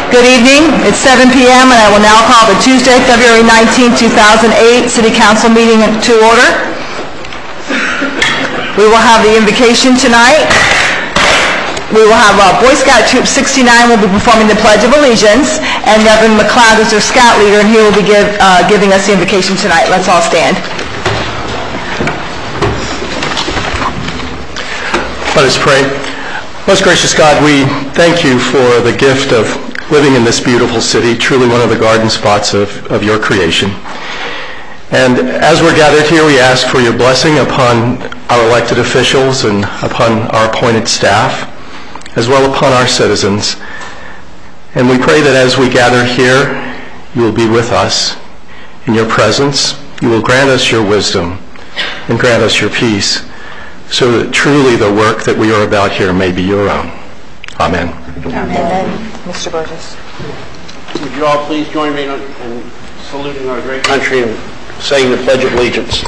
Good evening. It's 7 p.m. and I will now call the Tuesday, February 19, 2008 City Council meeting to order. We will have the invocation tonight. We will have Boy Scout Troop 69 will be performing the Pledge of Allegiance, and Reverend McLeod is their Scout leader, and he will be giving us the invocation tonight. Let's all stand. Let us pray. Most gracious God, we thank you for the gift of living in this beautiful city, truly one of the garden spots of your creation. And as we're gathered here, we ask for your blessing upon our elected officials and upon our appointed staff, as well upon our citizens. And we pray that as we gather here, you will be with us in your presence. You will grant us your wisdom and grant us your peace, so that truly the work that we are about here may be your own. Amen. Amen. Mr. Burgess. Would you all please join me in saluting our great country and saying the Pledge of Allegiance.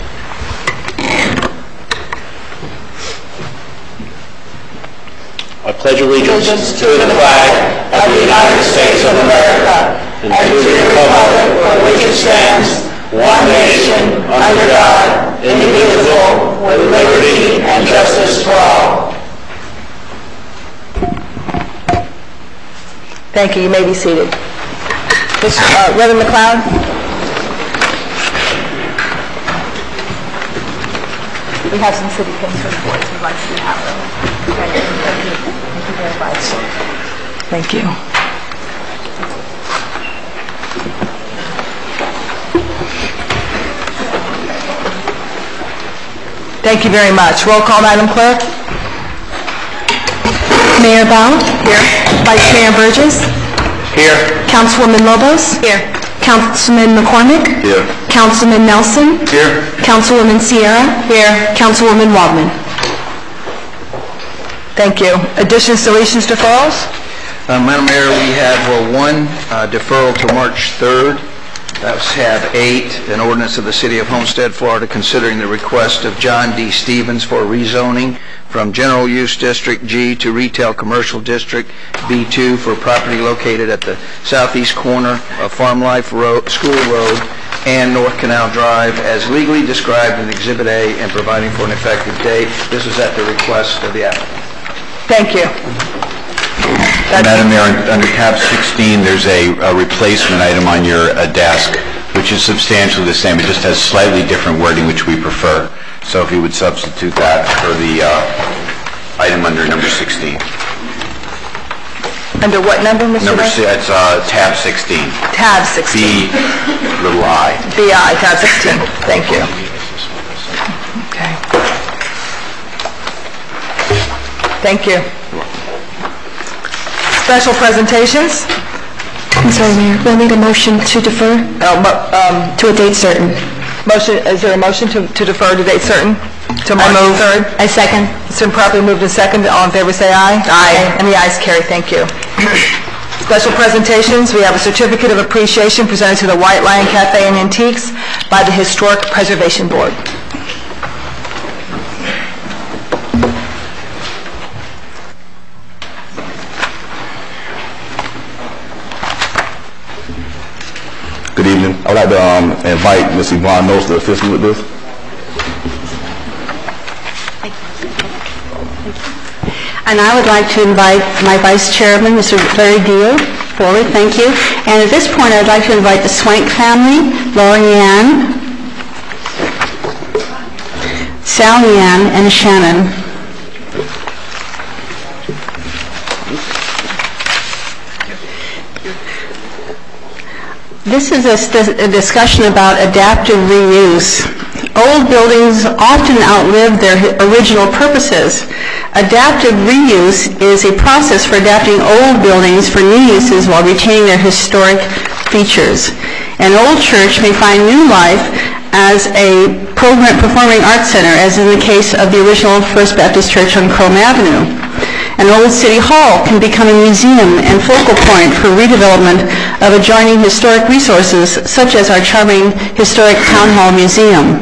I pledge allegiance to the flag of the United States of America and to the republic for which it stands, one nation, under God, indivisible, with liberty and justice for all. Thank you. You may be seated. Reverend McLeod. We have some city council reports we'd like to have. Thank you. Thank you very much. Thank you. Thank you very much. Roll call, Madam Clerk. Mayor Bell? Here. Vice Mayor Burgess? Here. Councilwoman Lobos? Here. Councilman McCormick? Here. Councilman Nelson? Here. Councilwoman Sierra? Here. Councilwoman Waldman? Thank you. Additions, deletions, deferrals? Madam Mayor, we have one deferral to March 3rd. That was tab 8, an ordinance of the City of Homestead, Florida, considering the request of John D. Stevens for rezoning from General Use District G to Retail Commercial District B2 for property located at the southeast corner of Farm Life Road, School Road and North Canal Drive as legally described in Exhibit A and providing for an effective date. This is at the request of the applicant. Thank you. Madam Mayor, under tab 16, there's a replacement item on your desk, which is substantially the same. It just has slightly different wording, which we prefer. So if you would substitute that for the item under number 16. Under what number, Mr. Number 6, it's tab 16. Tab 16. B-I. B-I, tab 16. Thank you. Okay. Thank you. Special presentations? I'm sorry, Mayor. We'll need a motion to defer to a date certain. Motion. Is there a motion to defer to date certain? To March 3rd? I second. It's been properly moved and seconded. All in favor say aye. Aye. And the ayes carry. Thank you. Special presentations. We have a certificate of appreciation presented to the White Lion Cafe and Antiques by the Historic Preservation Board. Good evening. I'd like to invite Ms. Yvonne Knowles to assist me with this. And I would like to invite my Vice Chairman, Mr. Larry Deal, forward. Thank you. And at this point, I'd like to invite the Swank family, Laurie Ann, Sally Ann, and Shannon. This is a discussion about adaptive reuse. Old buildings often outlive their original purposes. Adaptive reuse is a process for adapting old buildings for new uses while retaining their historic features. An old church may find new life as a performing arts center, as in the case of the original First Baptist Church on Chrome Avenue. An old city hall can become a museum and focal point for redevelopment of adjoining historic resources, such as our charming historic Town Hall Museum.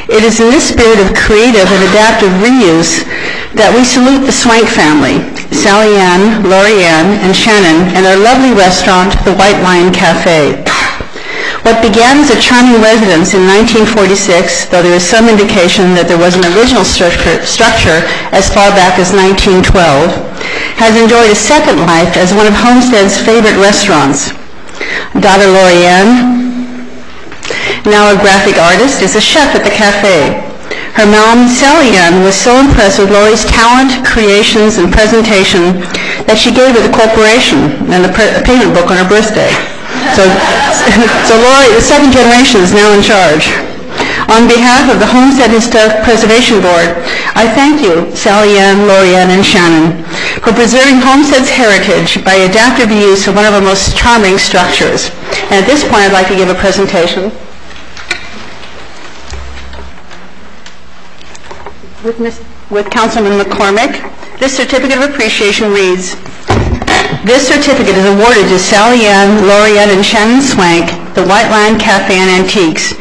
It is in this spirit of creative and adaptive reuse that we salute the Swank family. Sally Ann, Lori Ann, and Shannon in their lovely restaurant, the White Lion Cafe. What began as a charming residence in 1946, though there is some indication that there was an original structure as far back as 1912, has enjoyed a second life as one of Homestead's favorite restaurants. Daughter Lori Ann, now a graphic artist, is a chef at the cafe. Her mom, Sally Ann, was so impressed with Lori's talent, creations, and presentation that she gave her the corporation and the payment book on her birthday. So Lori, the second generation, is now in charge. On behalf of the Homestead Historic Preservation Board, I thank you, Sally Ann, Lori Ann, and Shannon, for preserving Homestead's heritage by adaptive use of one of our most charming structures. And at this point, I'd like to give a presentation with Councilman McCormick. This certificate of appreciation reads, "This certificate is awarded to Sally Ann, Lori Ann, and Shannon Swank, the White Lion Cafe and Antiques,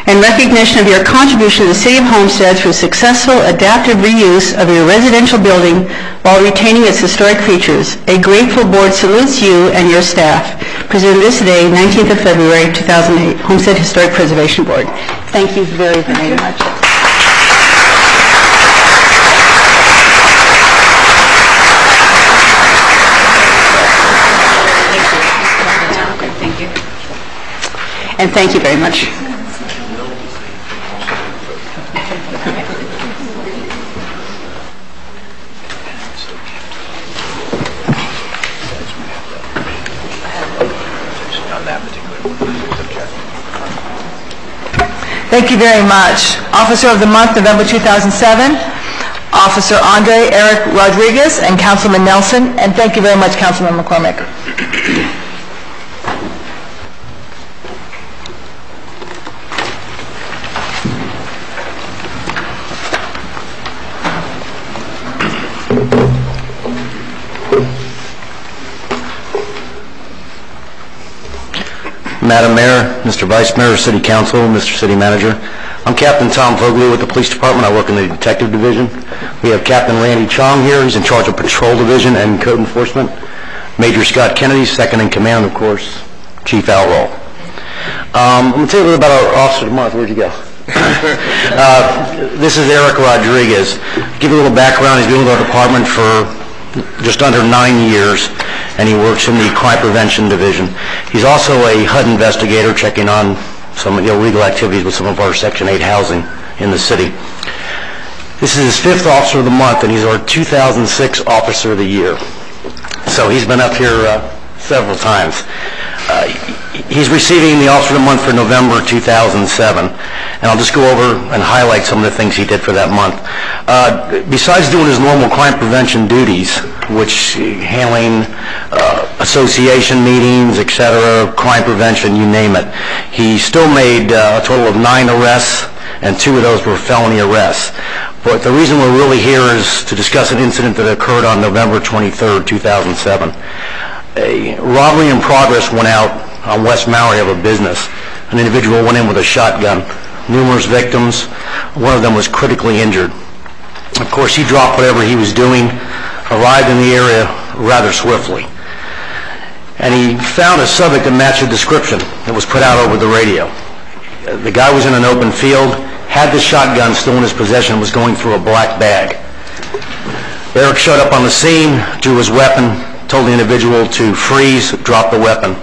in recognition of your contribution to the City of Homestead through successful adaptive reuse of your residential building while retaining its historic features. A grateful board salutes you and your staff. Presented this day, 19th of February, 2008, Homestead Historic Preservation Board." Thank you very, very much. And thank you very much. Thank you very much. Officer of the Month, November 2007, Officer Andre Eric Rodriguez and Councilman Nelson. And thank you very much, Councilman McCormick. Madam Mayor, Mr. Vice Mayor, City Council, Mr. City Manager. I'm Captain Tom Fogley with the Police Department. I work in the Detective Division. We have Captain Randy Chong here. He's in charge of Patrol Division and Code Enforcement. Major Scott Kennedy, second in command, of course, Chief Outroll. I'm going to tell you a little about our Officer of the Month. Where'd you go? This is Eric Rodriguez. Give you a little background. He's been with our department for just under 9 years, and he works in the Crime Prevention Division. He's also a HUD investigator, checking on some illegal activities with some of our Section 8 housing in the city. This is his 5th Officer of the Month, and he's our 2006 Officer of the Year. So he's been up here several times. He's receiving the Officer of the Month for November 2007, and I'll just go over and highlight some of the things he did for that month. Besides doing his normal crime prevention duties, which handling association meetings, etc., crime prevention, you name it, he still made a total of 9 arrests, and 2 of those were felony arrests. But the reason we're really here is to discuss an incident that occurred on November 23rd, 2007. A robbery in progress went out on West Maui of a business. An individual went in with a shotgun. Numerous victims. One of them was critically injured. Of course, he dropped whatever he was doing, arrived in the area rather swiftly, and he found a subject that matched the description that was put out over the radio. The guy was in an open field, had the shotgun still in his possession, was going through a black bag. Eric showed up on the scene, drew his weapon, told the individual to freeze, drop the weapon.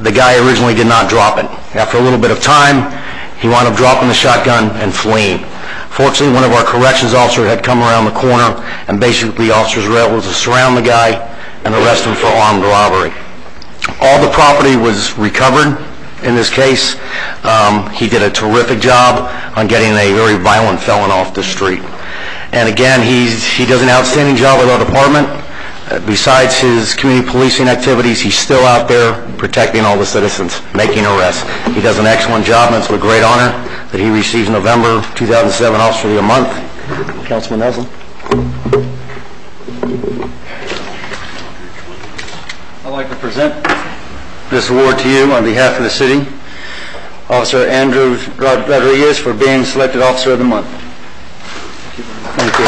The guy originally did not drop it. After a little bit of time, he wound up dropping the shotgun and fleeing. Fortunately, one of our corrections officers had come around the corner, and basically the officers were able to surround the guy and arrest him for armed robbery. All the property was recovered in this case. He did a terrific job on getting a very violent felon off the street. And again, he does an outstanding job with our department. Besides his community policing activities, he's still out there protecting all the citizens, making arrests. He does an excellent job, and it's a great honor that he receives November 2007 Officer of the Month. Councilman Nelson. I'd like to present this award to you on behalf of the city. Officer Andrew Rodriguez for being selected Officer of the Month. Thank you.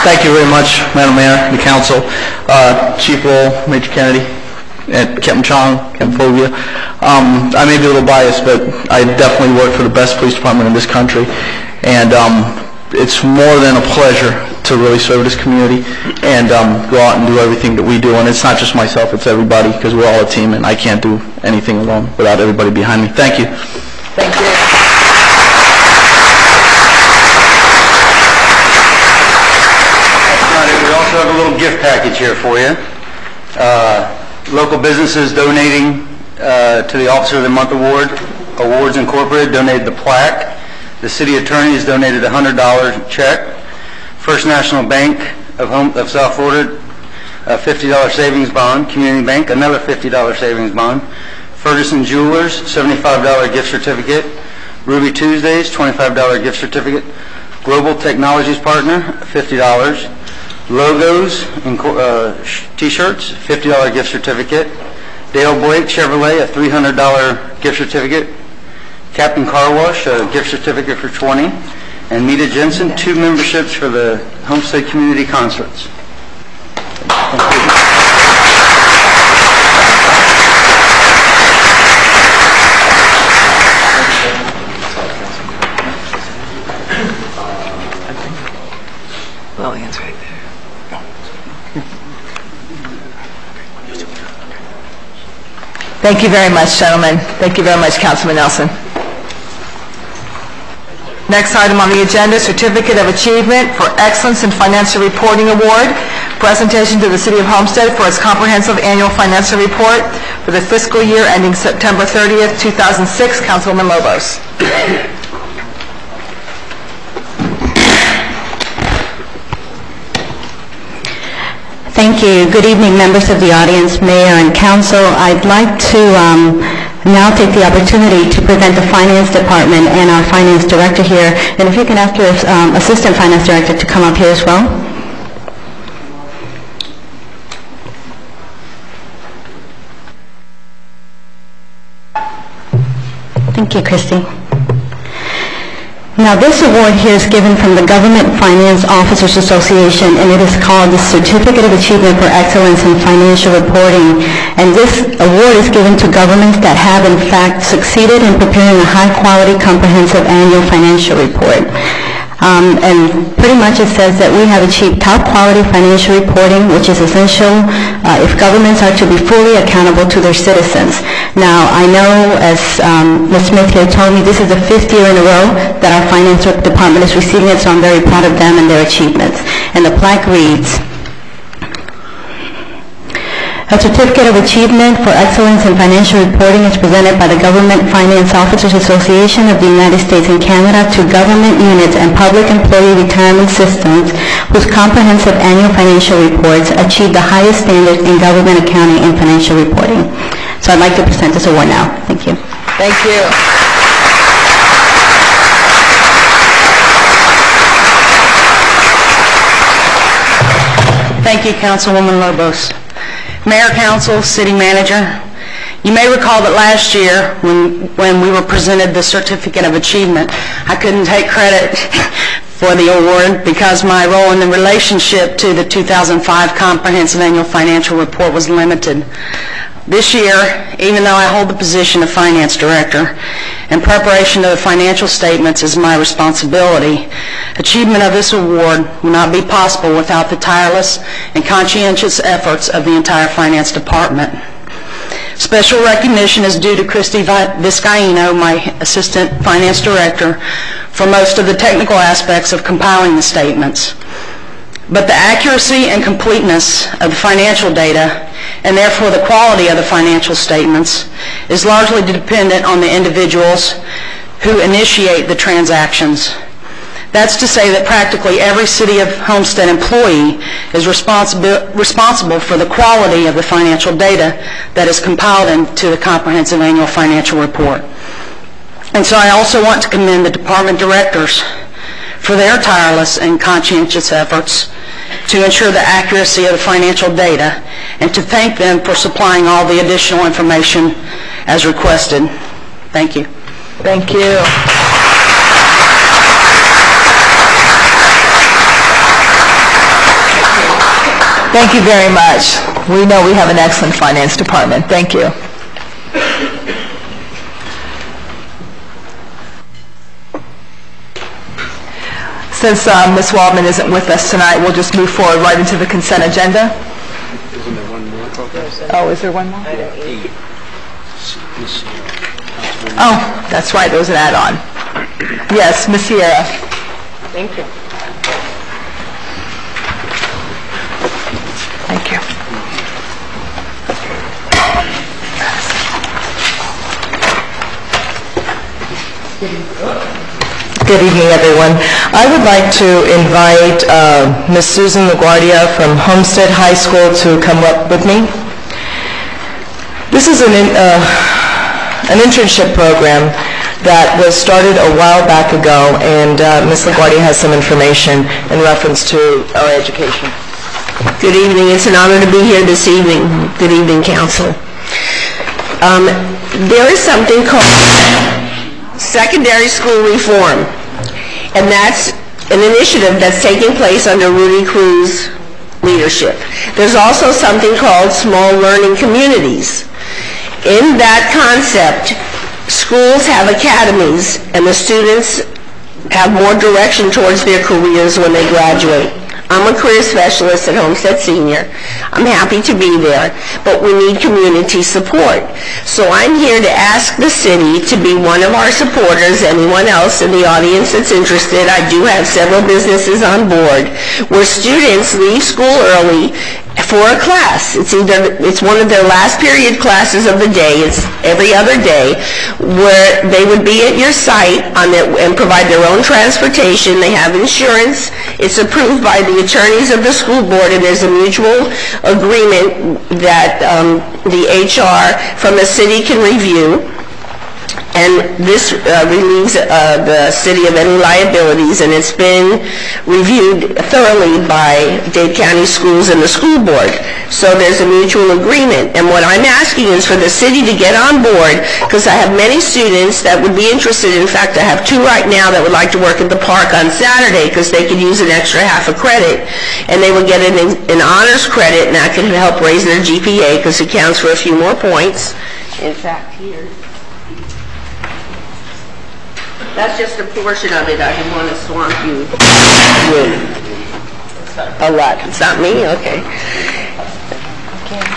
Thank you very much, Madam Mayor, the council, Chief Lowell, Major Kennedy, and Captain Chong, Captain Fovia. I may be a little biased, but I definitely work for the best police department in this country, and it's more than a pleasure to really serve this community and go out and do everything that we do. And it's not just myself, it's everybody, because we're all a team, and I can't do anything alone without everybody behind me. Thank you. Thank you. We also have a little gift package here for you. Local businesses donating to the Officer of the Month Award. Awards Incorporated donated the plaque. The city attorney has donated a $100 check. First National Bank of South Florida, a $50 savings bond. Community Bank, another $50 savings bond. Ferguson Jewelers, $75 gift certificate. Ruby Tuesdays, $25 gift certificate. Global Technologies Partner, $50. Logos and T-shirts, $50 gift certificate. Dale Blake Chevrolet, a $300 gift certificate. Captain Car Wash, a gift certificate for $20. And Mita Jensen, 2 memberships for the Homestead Community Concerts. Well, it's right there. Thank you very much, gentlemen. Thank you very much, Councilman Nelson. Next item on the agenda, Certificate of Achievement for Excellence in Financial Reporting Award. Presentation to the City of Homestead for its comprehensive annual financial report for the fiscal year ending September 30th, 2006. Councilwoman Lobos. Thank you. Good evening, members of the audience, Mayor, and Council. I'd like to now take the opportunity to present the Finance Department and our Finance Director here. And if you can ask your Assistant Finance Director to come up here as well. Thank you, Christy. Now, this award here is given from the Government Finance Officers Association, and it is called the Certificate of Achievement for Excellence in Financial Reporting. And this award is given to governments that have, in fact, succeeded in preparing a high-quality, comprehensive annual financial report. And pretty much it says that we have achieved top-quality financial reporting, which is essential if governments are to be fully accountable to their citizens. Now, I know, as Ms. Smith here told me, this is the 5th year in a row that our Finance Department is receiving it, so I'm very proud of them and their achievements. And the plaque reads, a Certificate of Achievement for Excellence in Financial Reporting is presented by the Government Finance Officers Association of the United States and Canada to government units and public employee retirement systems whose comprehensive annual financial reports achieve the highest standards in government accounting and financial reporting. So I'd like to present this award now. Thank you. Thank you. Thank you, Councilwoman Lobos. Mayor, Council, City Manager, you may recall that last year when we were presented the Certificate of Achievement, I couldn't take credit for the award because my role in the relationship to the 2005 Comprehensive Annual Financial Report was limited. This year, even though I hold the position of Finance Director, and preparation of the financial statements is my responsibility, achievement of this award will not be possible without the tireless and conscientious efforts of the entire Finance Department. Special recognition is due to Christy Vizcaino, my Assistant Finance Director, for most of the technical aspects of compiling the statements. But the accuracy and completeness of the financial data, and therefore the quality of the financial statements, is largely dependent on the individuals who initiate the transactions. That's to say that practically every City of Homestead employee is responsible for the quality of the financial data that is compiled into the Comprehensive Annual Financial Report. And so I also want to commend the department directors for their tireless and conscientious efforts to ensure the accuracy of the financial data, and to thank them for supplying all the additional information as requested. Thank you. Thank you. Thank you very much. We know we have an excellent finance department. Thank you. Since Ms. Waldman isn't with us tonight, we'll just move forward right into the consent agenda. Isn't there one more? Oh, is there one more? Oh, that's right, there was an add-on. Yes, Ms. Sierra. Thank you. Thank you. Good evening, everyone. I would like to invite Ms. Susan LaGuardia from Homestead High School to come up with me. This is an internship program that was started a while back ago, and Ms. LaGuardia has some information in reference to our education. Good evening. It's an honor to be here this evening. Good evening, Council. There is something called secondary school reform, and that's an initiative that's taking place under Rudy Cruz's leadership. There's also something called small learning communities. In that concept, schools have academies, and the students have more direction towards their careers when they graduate. I'm a career specialist at Homestead Senior. I'm happy to be there, but we need community support. So I'm here to ask the city to be one of our supporters. Anyone else in the audience that's interested, I do have several businesses on board, where students leave school early for a class. It's one of their last period classes of the day. It's every other day, where they would be at your site and provide their own transportation. They have insurance. It's approved by the attorneys of the school board, and there's a mutual agreement that the HR from the city can review. And this relieves the city of any liabilities, and it's been reviewed thoroughly by Dade County Schools and the school board. So there's a mutual agreement. And what I'm asking is for the city to get on board, because I have many students that would be interested. In fact, I have 2 right now that would like to work at the park on Saturday, because they could use an extra half a credit, and they would get an honors credit, and that can help raise their GPA, because it counts for a few more points. In fact, here. That's just a portion of it. I didn't want to swamp you with a lot. It's not me? Okay.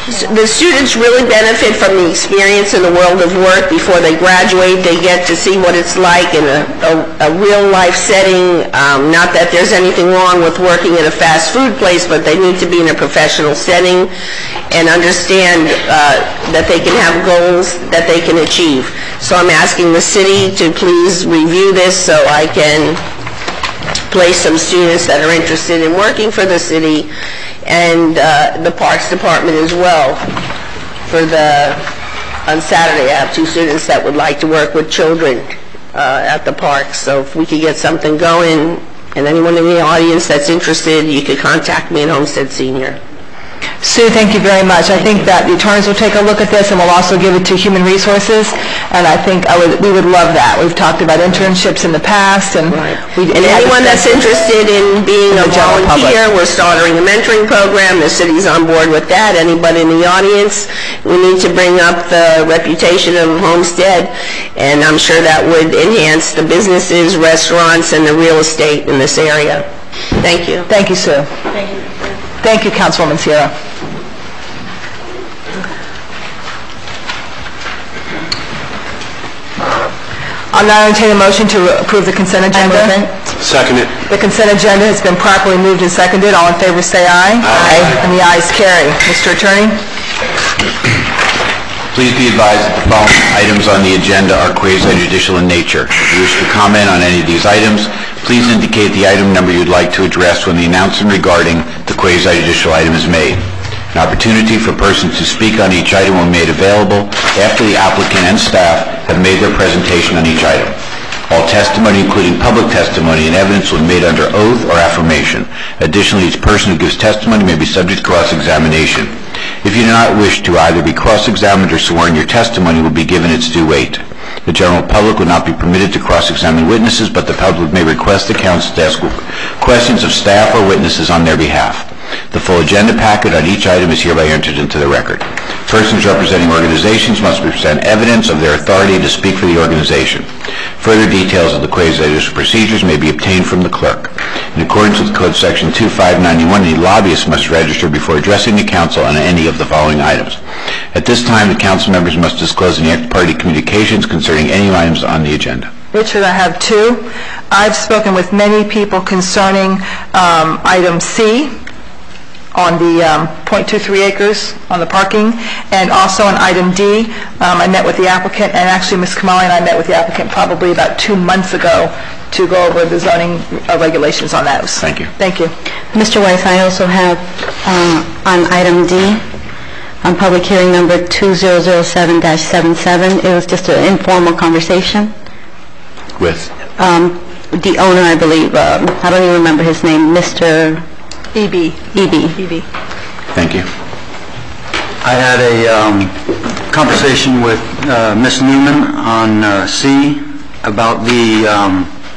The students really benefit from the experience in the world of work. Before they graduate, they get to see what it's like in a real-life setting. Not that there's anything wrong with working in a fast food place, but they need to be in a professional setting and understand that they can have goals that they can achieve. So I'm asking the city to please review this so I can place some students that are interested in working for the city, and the Parks Department as well. On Saturday, I have 2 students that would like to work with children at the park. So if we could get something going, and anyone in the audience that's interested, you could contact me at Homestead Senior. Sue, thank you very much. I think that the attorneys will take a look at this, and we'll also give it to Human Resources, and I think we would love that. We've talked about internships in the past, and anyone that's interested in being a volunteer, we're starting a mentoring program. The city's on board with that. Anybody in the audience, we need to bring up the reputation of Homestead, and I'm sure that would enhance the businesses, restaurants, and the real estate in this area. Thank you. Thank you, Sue. Thank you. Thank you, Councilwoman Sierra. I'll now entertain a motion to approve the consent agenda. Second it. The consent agenda has been properly moved and seconded. All in favor say aye. Aye. And the ayes carry. Mr. Attorney? Please be advised that the following items on the agenda are quasi-judicial in nature. If you wish to comment on any of these items, please indicate the item number you'd like to address when the announcement regarding the quasi-judicial item is made. An opportunity for persons to speak on each item will be made available after the applicant and staff have made their presentation on each item. All testimony, including public testimony and evidence, will be made under oath or affirmation. Additionally, each person who gives testimony may be subject to cross-examination. If you do not wish to either be cross-examined or sworn, your testimony will be given its due weight. The general public will not be permitted to cross-examine witnesses, but the public may request the counsel to ask questions of staff or witnesses on their behalf. The full agenda packet on each item is hereby entered into the record. Persons representing organizations must present evidence of their authority to speak for the organization. Further details of the quasi-judicial procedures may be obtained from the clerk. In accordance with Code Section 2591, any lobbyist must register before addressing the council on any of the following items. At this time, the council members must disclose any ex-party communications concerning any items on the agenda. Richard, I have two. I've spoken with many people concerning item C on the .23 acres on the parking, and also on item D. I met with the applicant, and actually Ms. Kamali and I met with the applicant probably about 2 months ago to go over the zoning regulations on those. Thank you. Thank you. Mr. Weiss, I also have on item D, on public hearing number 2007-77, it was just an informal conversation. With? The owner, I believe, I don't even remember his name, Mr. EB. Thank you. I had a conversation with Ms. Newman on C about the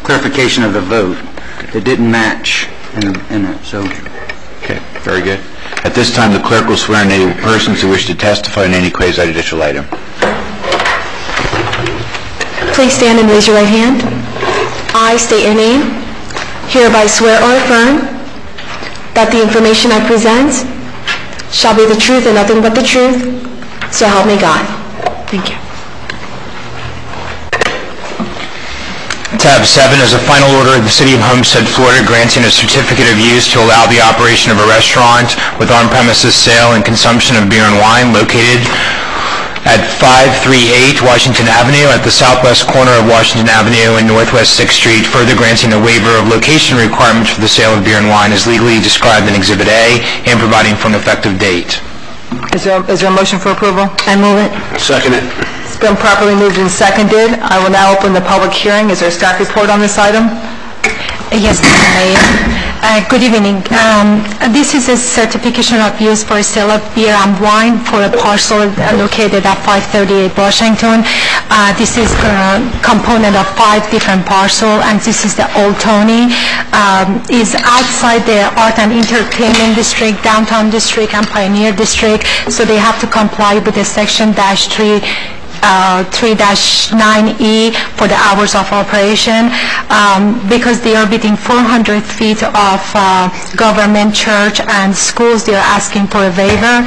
clarification of the vote. It didn't match in it, so... Okay, very good. At this time, the clerk will swear in any persons who wish to testify on any quasi-judicial item. Please stand and raise your right hand. I state your name. Hereby swear or affirm that the information I present shall be the truth and nothing but the truth, so help me God. Thank you. Tab 7 is a final order of the City of Homestead, Florida, granting a certificate of use to allow the operation of a restaurant with on-premises sale and consumption of beer and wine located at 538 Washington Avenue at the southwest corner of Washington Avenue and Northwest 6th Street, further granting a waiver of location requirements for the sale of beer and wine as legally described in Exhibit A and providing for an effective date. Is there a motion for approval? I move it. Second it. It's been properly moved and seconded. I will now open the public hearing. Is there a staff report on this item? Yes, Mr. Mayor. Good evening. This is a certification of use for sale of beer and wine for a parcel located at 538 Washington. This is a component of 5 different parcels, and this is the Old Tony. Is outside the art and entertainment district, downtown district, and pioneer district, so they have to comply with the section -3-9E for the hours of operation. Because they are within 400 feet of government, church, and schools, they are asking for a waiver.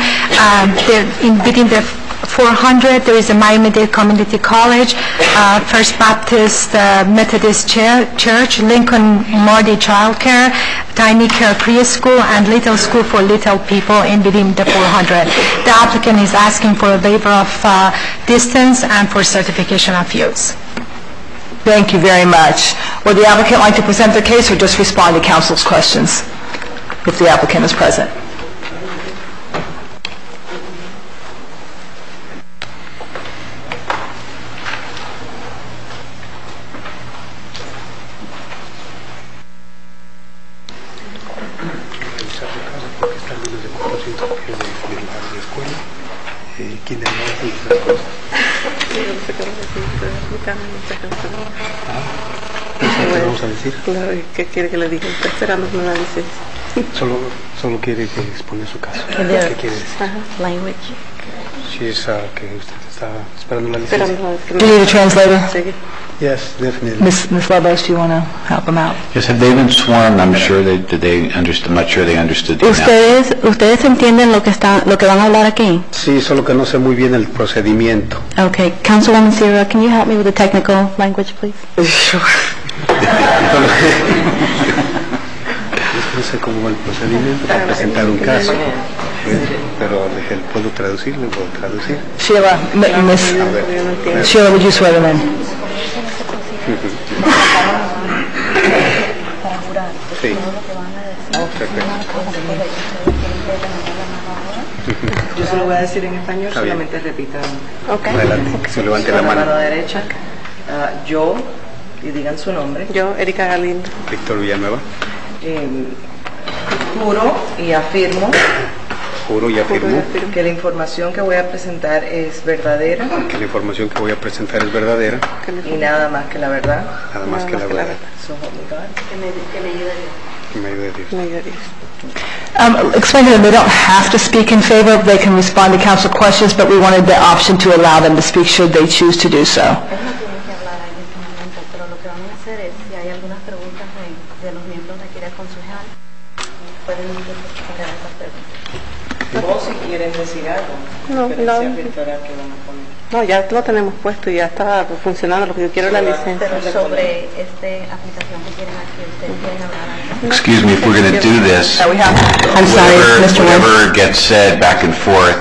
Within the 400, there is a Miami-Dade Community College, First Baptist Methodist Church, Lincoln Mardi Child Care, Tiny Care Preschool, and Little School for Little People within the 400. The applicant is asking for a waiver of distance and for certification of use. Thank you very much. Would the applicant like to present their case or just respond to council's questions if the applicant is present? Claro, ¿qué quiere que le diga? Está esperando que me la licencia. Solo quiere que expone su caso. ¿Qué quiere decir? Language. Sí, es que usted está esperando la licencia. Do you need a translator? Yes, definitely. Ms. Lobos, do you want to help them out? Yes, have they been sworn? I'm sure I'm not sure they understood the ¿Ustedes entienden lo que van a hablar aquí? Sí, solo que no sé muy bien el procedimiento. Okay, Councilwoman Sierra, can you help me with the technical language, please? Sure. No sé cómo va el procedimiento para presentar un caso, pero ¿puedo traducir? ¿Le puedo traducir? Sheila, Sheila, would you swear them in? Sí. Yo se lo voy a decir en español, solamente repitan. Adelante, se levante la mano. A la derecha, yo, y digan su nombre. Yo, Erika Galindo. Víctor Villanueva. Juro y afirmo. Juro y afirmo. Que la información que voy a presentar es verdadera. Que la información que voy a presentar es verdadera. Y nada más que la verdad. Nada más que la verdad. So help me God. Que me ayude Dios. Explain to them they don't have to speak in favor, they can respond to council questions, but we wanted the option to allow them to speak should they choose to do so. No, ya lo tenemos puesto y ya está funcionando. Lo que yo quiero es la licencia. Sobre esta aplicación que quieren aquí, ustedes quieren hablar. Excuse me, if we're going to do this, I'm sorry, Mr. West. whatever gets said back and forth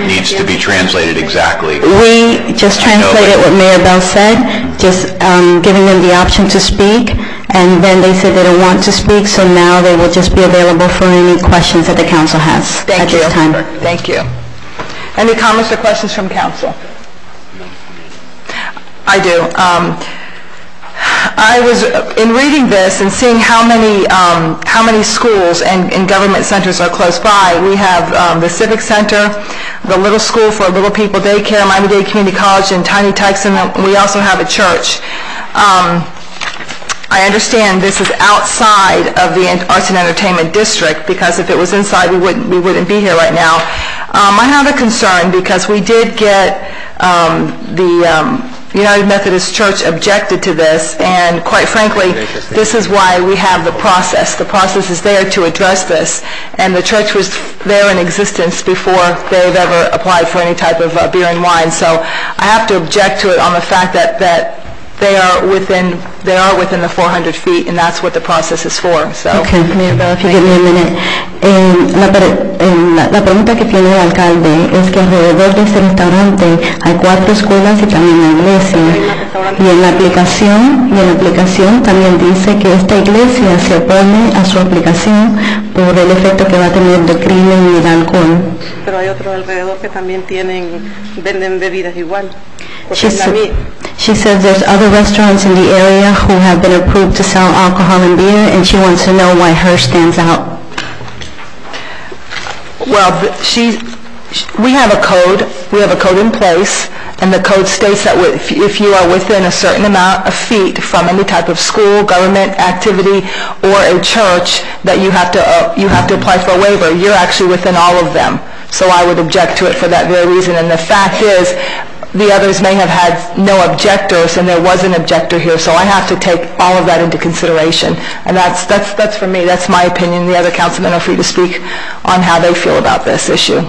needs to be translated exactly. We just translated what Mayor Bell said, just giving them the option to speak, and then they said they don't want to speak, so now they will just be available for any questions that the council has at this time. Thank you. Any comments or questions from council? I do. I was, in reading this and seeing how many schools and government centers are close by, we have the Civic Center, the Little School for Little People Daycare, Miami-Dade Community College, and Tiny Tykes, and we also have a church. I understand this is outside of the Arts and Entertainment District, because if it was inside, we wouldn't be here right now. I have a concern because we did get the United Methodist Church objected to this, and quite frankly, this is why we have the process. The process is there to address this, and the church was there in existence before they've ever applied for any type of beer and wine. So I have to object to it on the fact that they are within the 400 feet, and that's what the process is for. So. Okay, Mayor Bell, if you give me a minute. La pregunta que tiene el alcalde es que alrededor de este restaurante hay 4 escuelas y también una iglesia. Y en la aplicación también dice que esta iglesia se opone a su aplicación por el efecto que va a tener de crimen y de alcohol. Pero hay otros alrededor que también venden bebidas igual. She says there's other restaurants in the area who have been approved to sell alcohol and beer, and she wants to know why hers stands out. Well, we have a code. We have a code in place, and the code states that if you are within a certain amount of feet from any type of school, government activity, or a church, that you have to apply for a waiver. You're actually within all of them, so I would object to it for that very reason. And the fact is, the others may have had no objectors, and there was an objector here, so I have to take all of that into consideration. And that's for me. That's my opinion. The other councilmen are free to speak on how they feel about this issue.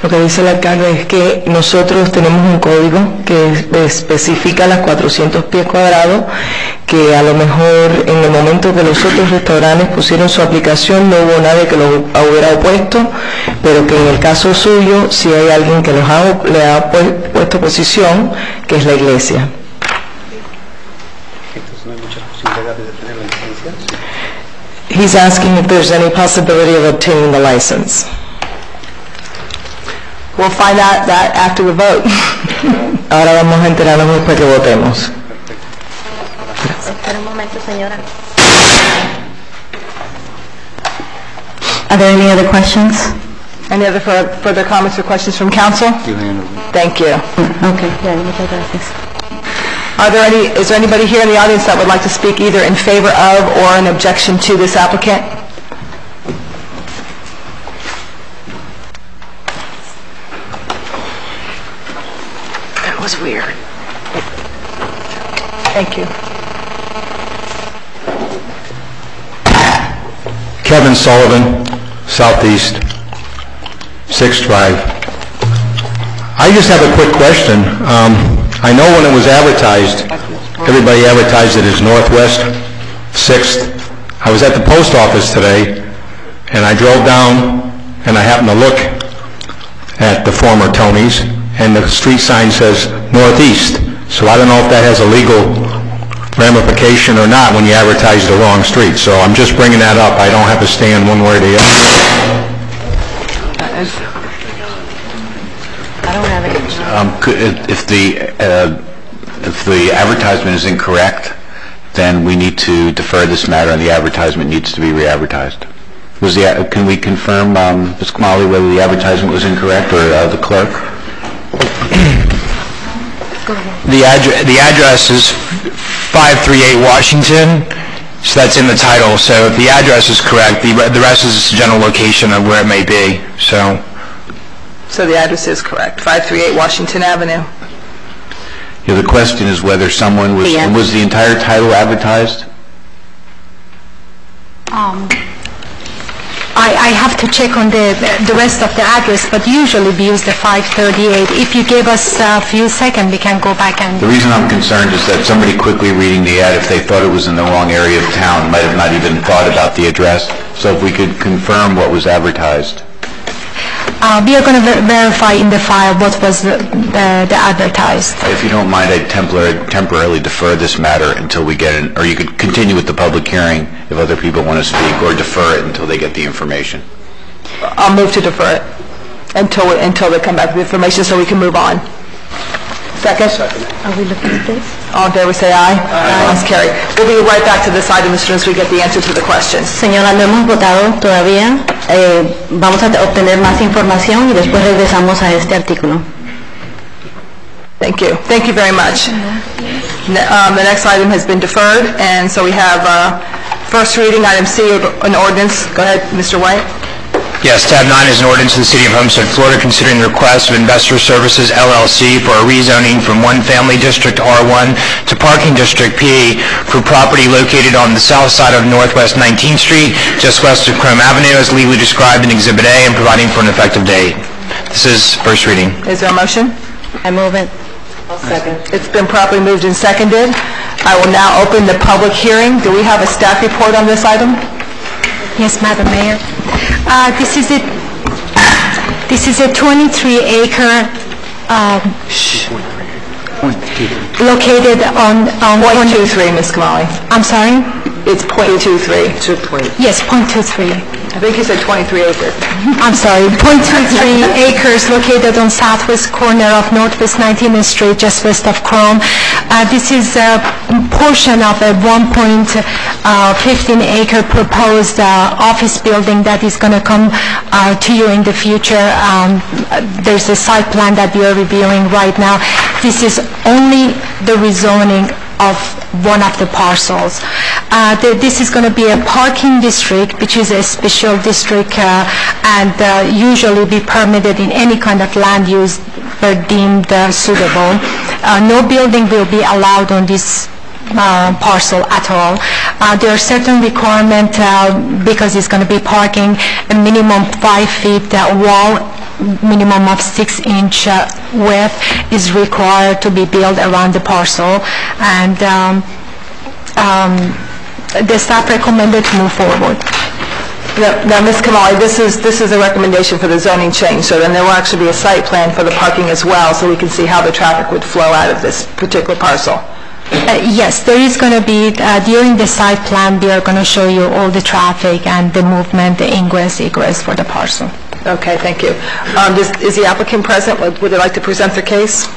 Lo que dice el alcalde es que nosotros tenemos un código que especifica las 400 pies cuadrados, que a lo mejor en el momento que los otros restaurantes pusieron su aplicación no hubo nadie que lo hubiera opuesto, pero que en el caso suyo sí hay alguien que le ha puesto oposición, que es la iglesia. Entonces no hay muchas posibilidades de tener la licencia. He's asking if there's any possibility of obtaining the license. We'll find out that after the vote. Ahora vamos a enterarnos después que votemos. Espera un momento, señora. Are there any other questions? Any other further comments or questions from council? Thank you. Okay, muchas gracias. Is there anybody here in the audience that would like to speak either in favor of or in objection to this applicant? That was weird. Thank you. Kevin Sullivan, Southeast, 6th Drive. I just have a quick question. I know when it was advertised, everybody advertised it as Northwest 6th. I was at the post office today, and I drove down, and I happened to look at the former Tony's, and the street sign says Northeast. So I don't know if that has a legal ramification or not when you advertise the wrong street. So I'm just bringing that up. I don't have to stand one way or the other. I don't have any. If the advertisement is incorrect, then we need to defer this matter, and the advertisement needs to be re-advertised. Can we confirm, Ms. Kamali, whether the advertisement was incorrect, or the clerk? The address is 538 Washington, So that's in the title. So if the address is correct, the rest is just a general location of where it may be. So the address is correct, 538 Washington Avenue. Yeah, the question is whether someone was the entire title advertised? I have to check on the rest of the address, but usually we use the 538. If you give us a few seconds, we can go back and... The reason I'm concerned is that somebody quickly reading the ad, if they thought it was in the wrong area of town, might have not even thought about the address. So if we could confirm what was advertised. We are going to verify in the file what was the advertised. If you don't mind, I'd temporarily defer this matter until we get it, or you could continue with the public hearing if other people want to speak, or defer it until they get the information. I'll move to defer it until they come back with the information so we can move on. Second? Are we looking at this? All in favor, say aye. Aye. That's carried. We'll be right back to this item as soon as we get the answer to the questions. Señora, no hemos votado todavía. Vamos a obtener más información y después regresamos a este artículo. Thank you. Thank you very much. The next item has been deferred, and so we have first reading, item C, an ordinance. Go ahead, Mr. White. Yes, tab 9 is an ordinance of the City of Homestead, Florida, considering the request of Investor Services, LLC, for a rezoning from one family district R1 to parking district P for property located on the south side of Northwest 19th Street, just west of Chrome Avenue, as legally described in Exhibit A, and providing for an effective date. This is first reading. Is there a motion? I move it. Second. It's been properly moved and seconded. I will now open the public hearing. Do we have a staff report on this item? Yes, Madam Mayor. This is a 23-acre located on... .23, Ms. Kamali. I'm sorry? It's .23. Yes, .23. I think you said 23 acres. I'm sorry, .23 acres located on southwest corner of Northwest 19th Street, just west of Chrome. This is a portion of a 1.15-acre proposed office building that is going to come to you in the future. There's a site plan that we are reviewing right now. This is only the rezoning of one of the parcels. This is going to be a parking district, which is a special district and usually be permitted in any kind of land use where deemed suitable. No building will be allowed on this parcel at all. There are certain requirements because it's going to be parking, a minimum 5 feet wall, minimum of 6-inch width is required to be built around the parcel, and the staff recommended to move forward. Now, Ms. Kamali, this is a recommendation for the zoning change, so then there will actually be a site plan for the parking as well, so we can see how the traffic would flow out of this particular parcel. Yes, there is going to be, during the site plan, we are going to show you all the traffic and the movement, the ingress, egress for the parcel. Okay, thank you. Is the applicant present? Would they like to present their case?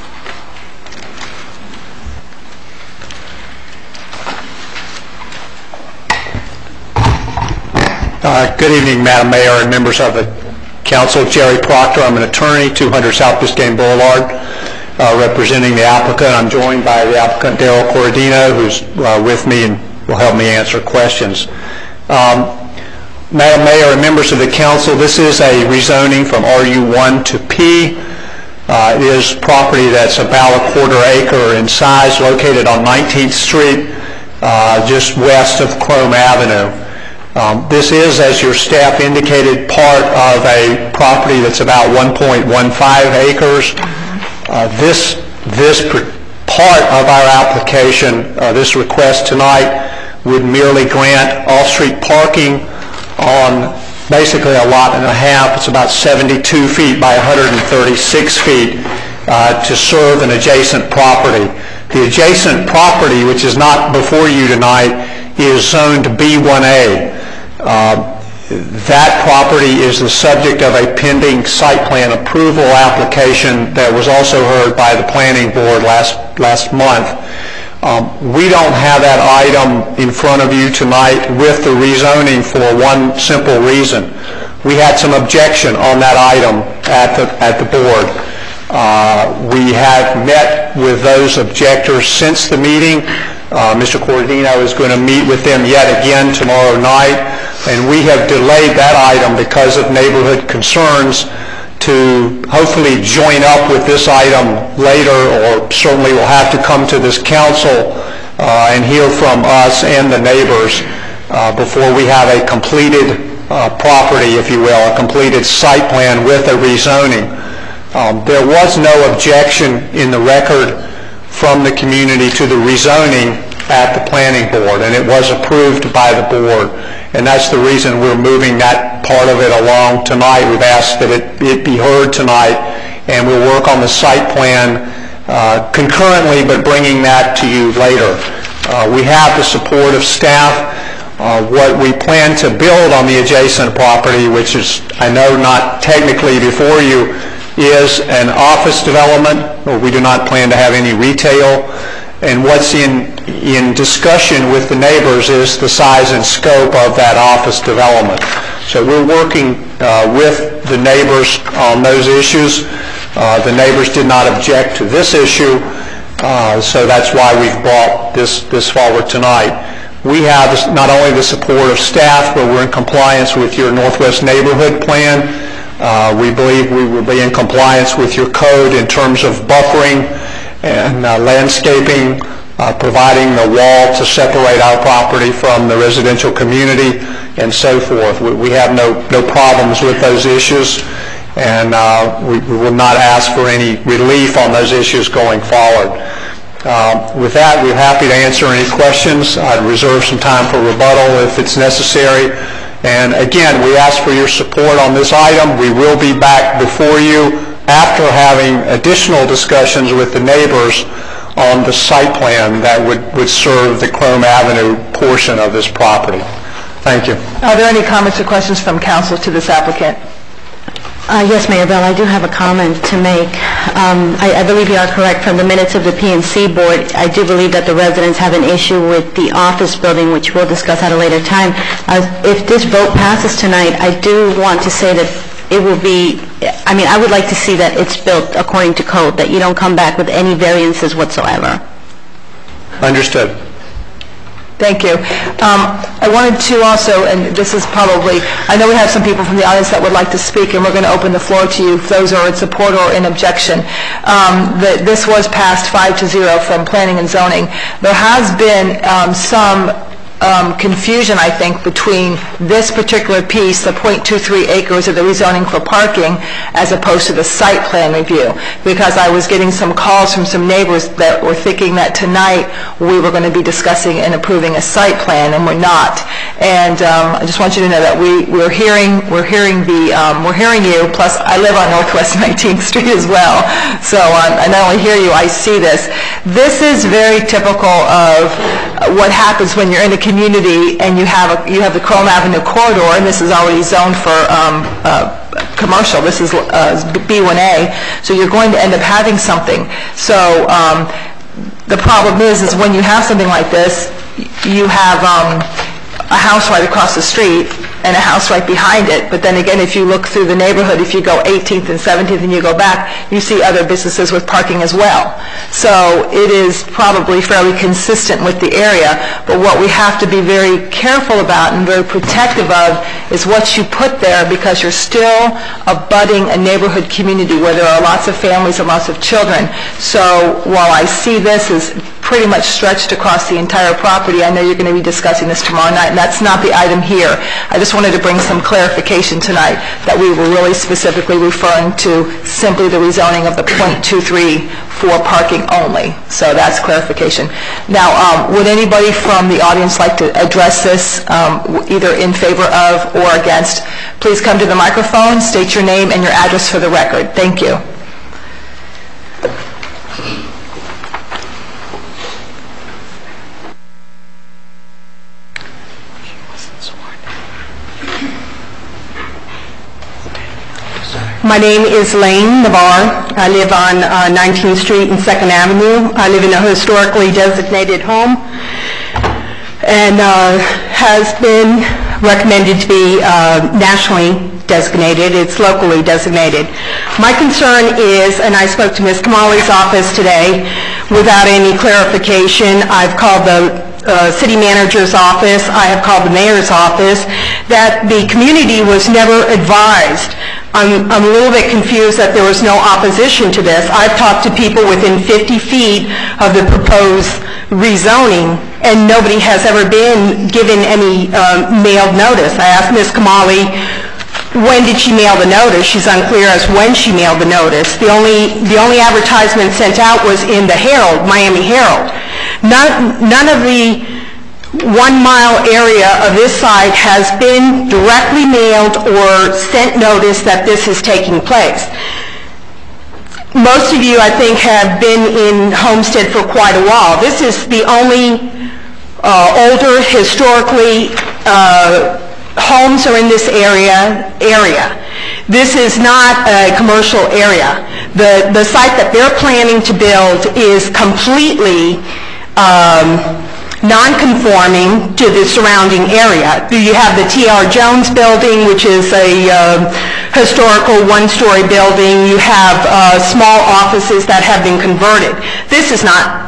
Good evening, Madam Mayor and members of the Council. Jerry Proctor, I'm an attorney, 200 South Biscayne Boulevard, representing the applicant. I'm joined by the applicant, Daryl Corradino, who's with me and will help me answer questions. Madam Mayor and members of the Council, this is a rezoning from RU1 to P. It is property that's about a quarter acre in size, located on 19th Street, just west of Chrome Avenue. This is, as your staff indicated, part of a property that's about 1.15 acres. This part of our application, this request tonight, would merely grant off-street parking on basically a lot and a half. It's about 72 feet by 136 feet to serve an adjacent property. The adjacent property, which is not before you tonight, is zoned B1A. That property is the subject of a pending site plan approval application that was also heard by the Planning Board last month. We don't have that item in front of you tonight with the rezoning for one simple reason. We had some objection on that item at the board. We have met with those objectors since the meeting. Mr. Cordino is going to meet with them yet again tomorrow night, and we have delayed that item because of neighborhood concerns to hopefully join up with this item later, or certainly will have to come to this council and hear from us and the neighbors before we have a completed property, if you will, a completed site plan with a rezoning. There was no objection in the record from the community to the rezoning at the planning board, and it was approved by the board. And that's the reason we're moving that part of it along tonight. We've asked that it be heard tonight, and we'll work on the site plan concurrently, but bringing that to you later. We have the support of staff. What we plan to build on the adjacent property, which is, I know, not technically before you, is an office development. We do not plan to have any retail. And what's in discussion with the neighbors is the size and scope of that office development. So we're working with the neighbors on those issues. The neighbors did not object to this issue, so that's why we've brought this forward tonight. We have not only the support of staff, but we're in compliance with your Northwest Neighborhood Plan. We believe we will be in compliance with your code in terms of buffering and landscaping, providing the wall to separate our property from the residential community, and so forth. We have no problems with those issues, and we will not ask for any relief on those issues going forward. With that, we're happy to answer any questions. I'd reserve some time for rebuttal if it's necessary. And again, we ask for your support on this item. We will be back before you after having additional discussions with the neighbors on the site plan that would serve the Chrome Avenue portion of this property. Thank you. Are there any comments or questions from council to this applicant? Yes, Mayor Bell, I do have a comment to make. I believe you are correct. From the minutes of the PNC board, I do believe that the residents have an issue with the office building, which we'll discuss at a later time. If this vote passes tonight, I do want to say that it will be, I would like to see that it's built according to code, that you don't come back with any variances whatsoever. Understood. Thank you. I wanted to also, and this is probably, I know we have some people from the audience that would like to speak, and we're going to open the floor to you if those are in support or in objection. This was passed 5-0 from planning and zoning. There has been some confusion, I think, between this particular piece, the .23 acres of the rezoning for parking, as opposed to the site plan review, because I was getting some calls from some neighbors that were thinking that tonight we were going to be discussing and approving a site plan, and we're not. And I just want you to know that we're hearing you. Plus, I live on Northwest 19th Street as well, so I not only hear you, I see this. This is very typical of what happens when you're in a community and you have the Chrome Avenue corridor, and this is already zoned for commercial. This is B1A, so you're going to end up having something. So the problem is when you have something like this, you have a house right across the street and a house right behind it, but then again, if you look through the neighborhood, if you go 18th and 17th and you go back, you see other businesses with parking as well. So it is probably fairly consistent with the area, but what we have to be very careful about and very protective of is what you put there, because you're still abutting a neighborhood community where there are lots of families and lots of children. So while I see this as pretty much stretched across the entire property, I know you're going to be discussing this tomorrow night, and that's not the item here. I just wanted to bring some clarification tonight that we were really specifically referring to simply the rezoning of the .23 for parking only. So that's clarification. Now, would anybody from the audience like to address this, either in favor of or against? Please come to the microphone, state your name and your address for the record. Thank you. My name is Lane Navarre. I live on 19th Street and 2nd Avenue. I live in a historically designated home and has been recommended to be nationally designated, it's locally designated. My concern is, and I spoke to Ms. Kamali's office today without any clarification, I've called the city manager's office, I have called the mayor's office, that the community was never advised. I'm a little bit confused that there was no opposition to this. I've talked to people within 50 feet of the proposed rezoning, and nobody has ever been given any mailed notice. I asked Ms. Kamali, when did she mail the notice? She's unclear as when she mailed the notice. The only advertisement sent out was in the Herald, Miami Herald. None of the 1 mile area of this site has been directly mailed or sent notice that this is taking place. Most of you, I think, have been in Homestead for quite a while. This is the only older, historically, homes are in this area. This is not a commercial area. The site that they're planning to build is completely non-conforming to the surrounding area. You have the T.R. Jones building, which is a historical one-story building. You have small offices that have been converted. This is not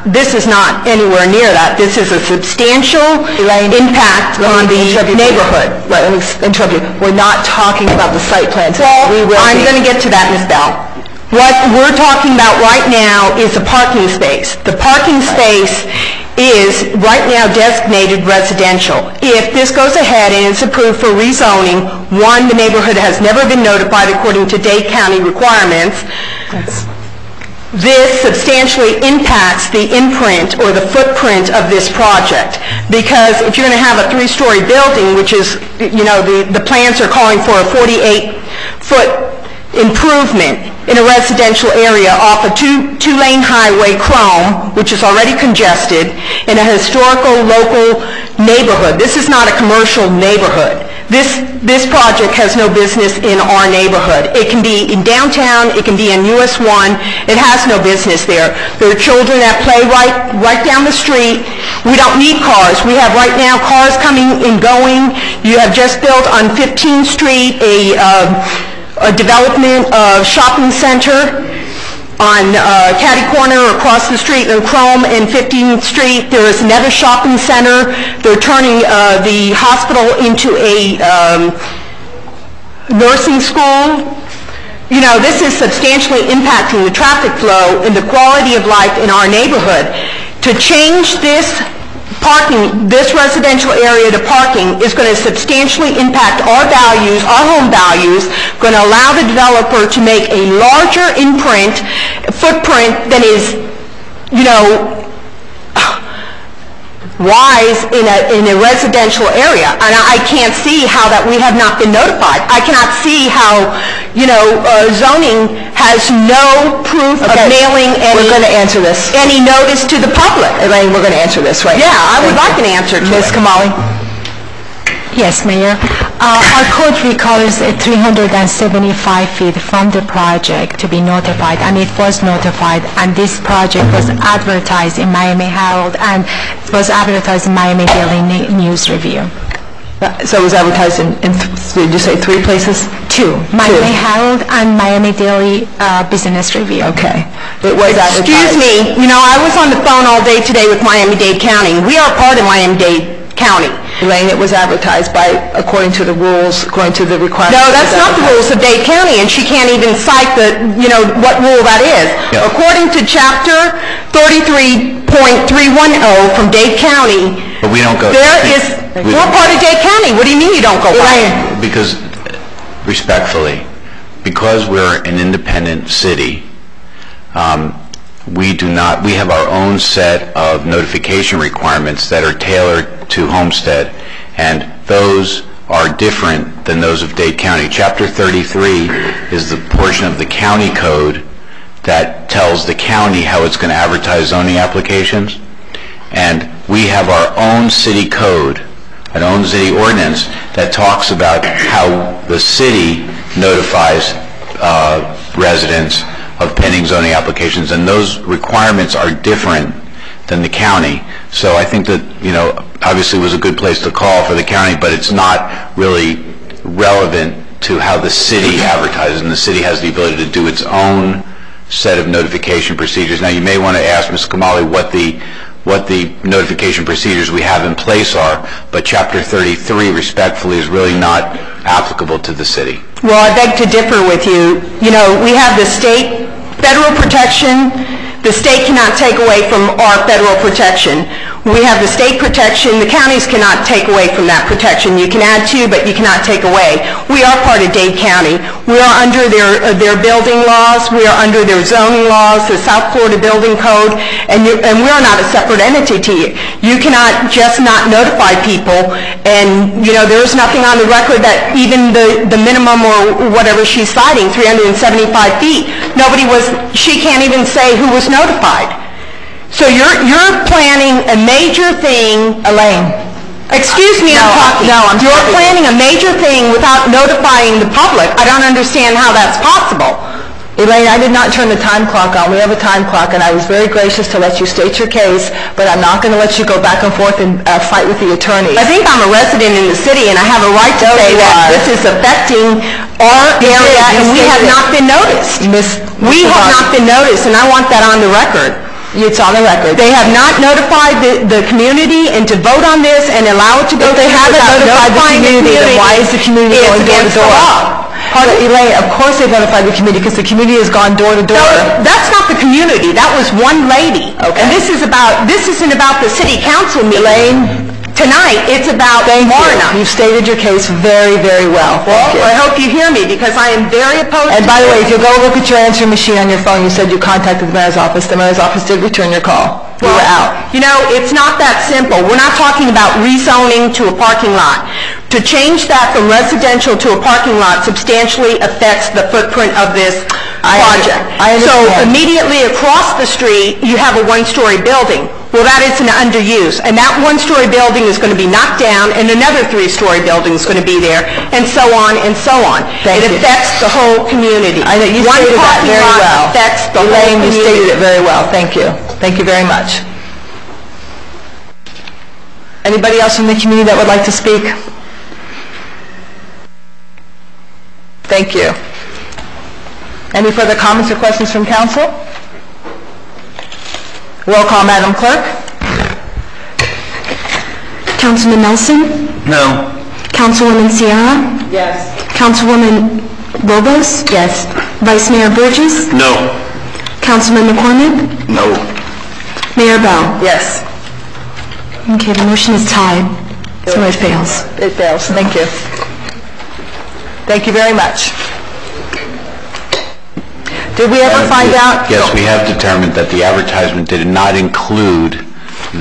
anywhere near that. This is a substantial impact on the neighborhood. Right, let me interrupt you. We're not talking about the site plans. Well, I'm going to get to that, Ms. Bell. What we're talking about right now is a parking space. The parking space is right now designated residential. If this goes ahead and is approved for rezoning, one, the neighborhood has never been notified according to Dade County requirements. This substantially impacts the imprint or the footprint of this project, because if you're going to have a 3-story building, which is, the plans are calling for a 48-foot improvement in a residential area off a two-lane highway, Chrome, which is already congested, in a historical local neighborhood. This is not a commercial neighborhood. This project has no business in our neighborhood. It can be in downtown, it can be in US 1, it has no business there. There are children that play right down the street. We don't need cars. We have right now cars coming and going. You have just built on 15th Street a development of shopping center on Caddy Corner across the street in Chrome and 15th Street. There is another shopping center. They're turning the hospital into a nursing school. This is substantially impacting the traffic flow and the quality of life in our neighborhood. To change this residential area to parking is going to substantially impact our values, our home values, going to allow the developer to make a larger footprint than is, wise in a residential area. And I can't see how that we have not been notified. I cannot see how, zoning has no proof of mailing any notice to the public. Elaine, we're going to answer this, right? Yeah, I would like an answer to Ms. Kamali? Yes, Mayor. Our code requires 375 feet from the project to be notified, and it was notified, and this project was advertised in Miami Herald, and it was advertised in Miami Daily News Review. So it was advertised in did you say 3 places? 2, Miami Herald and Miami Daily Business Review. Okay. It was advertised. Excuse me, I was on the phone all day today with Miami-Dade County. We are part of Miami-Dade County. Elaine, it was advertised according to the rules, according to the requirements. No, that's not the rules of Dade County, and she can't even cite what rule that is. Yeah. According to Chapter 33.310 from Dade County, but we don't go. We're part of Dade County. What do you mean you don't go by? Because, respectfully, because we're an independent city, we have our own set of notification requirements that are tailored to Homestead, and those are different than those of Dade County. Chapter 33 is the portion of the county code that tells the county how it's going to advertise zoning applications, and we have our own city code, an own city ordinance that talks about how the city notifies residents of pending zoning applications, and those requirements are different than the county. So I think that, obviously it was a good place to call for the county, but it's not really relevant to how the city advertises, and the city has the ability to do its own set of notification procedures. Now, you may want to ask Ms. Kamali what the notification procedures we have in place are, but Chapter 33, respectfully, is really not applicable to the city. Well, I beg to differ with you. You know, we have the state federal protection. The state cannot take away from our federal protection. We have the state protection. The counties cannot take away from that protection. You can add to, but you cannot take away. We are part of Dade County. We are under their building laws. We are under their zoning laws, the South Florida Building Code, and we are not a separate entity to you. You cannot just not notify people, and, you know, there is nothing on the record that even the minimum or whatever she's citing, 375 feet, she can't even say who was notified. So you're planning a major thing, Elaine. Excuse me, I'm talking. No, You're planning a major thing without notifying the public. I don't understand how that's possible. Elaine, I did not turn the time clock on. We have a time clock, and I was very gracious to let you state your case, but I'm not going to let you go back and forth and fight with the attorneys. I think I'm a resident in the city, and I have a right to say that this is affecting our area, and we have not been noticed. We have not been noticed, and I want that on the record. It's on the record. They have not notified the community and to vote on this and allow it to go through. If they haven't notified the community, then why is the community going door to door? Elaine, of course they've notified the community because the community has gone door to door. No, that's not the community. That was one lady. Okay. And this isn't about the city council meeting. Elaine, tonight, it's about Marna. You've stated your case very, very well. Well, I hope you hear me because I am very opposed And by the way, if you go look at your answering machine on your phone, you said you contacted the mayor's office. The mayor's office did return your call. You were out. You know, it's not that simple. We're not talking about rezoning to a parking lot. To change that from residential to a parking lot substantially affects the footprint of this project. I understand. So immediately across the street, you have a one-story building. Well, that is an underuse, and that one-story building is going to be knocked down, and another three-story building is going to be there, and so on and so on. Thank you. It affects the whole community. I know you stated that very well. One parking lot affects the whole Elaine, community. you stated it very well. Thank you. Thank you very much. Anybody else from the community that would like to speak? Thank you. Any further comments or questions from council? Roll call, Madam Clerk. Councilman Nelson? No. Councilwoman Sierra? Yes. Councilwoman Lobos? Yes. Vice Mayor Burgess? No. Councilman McCormick? No. Mayor Bell? Yes. Okay, the motion is tied, so it fails. It fails. Thank you. Thank you very much. Did we ever find out? Yes, we have determined that the advertisement did not include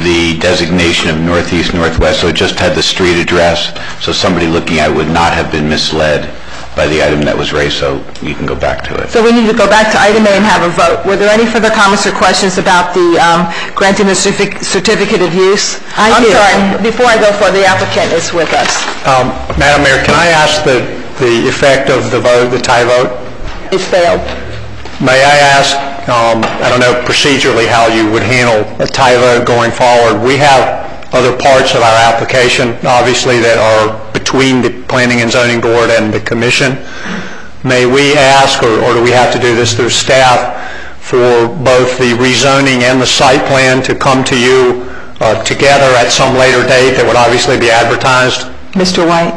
the designation of northeast, northwest, so it just had the street address, so somebody looking at it would not have been misled by the item that was raised, so you can go back to it. So we need to go back to item A and have a vote. Were there any further comments or questions about the granting the certificate of use? I'm sorry, before I go for the applicant is with us. Madam Mayor, can I ask the effect of the vote, the tie vote? It failed. May I ask, I don't know procedurally how you would handle a tie vote going forward. We have other parts of our application, obviously, that are between the Planning and Zoning Board and the Commission. May we ask, or do we have to do this through staff, for both the rezoning and the site plan to come to you together at some later date that would obviously be advertised? Mr. White?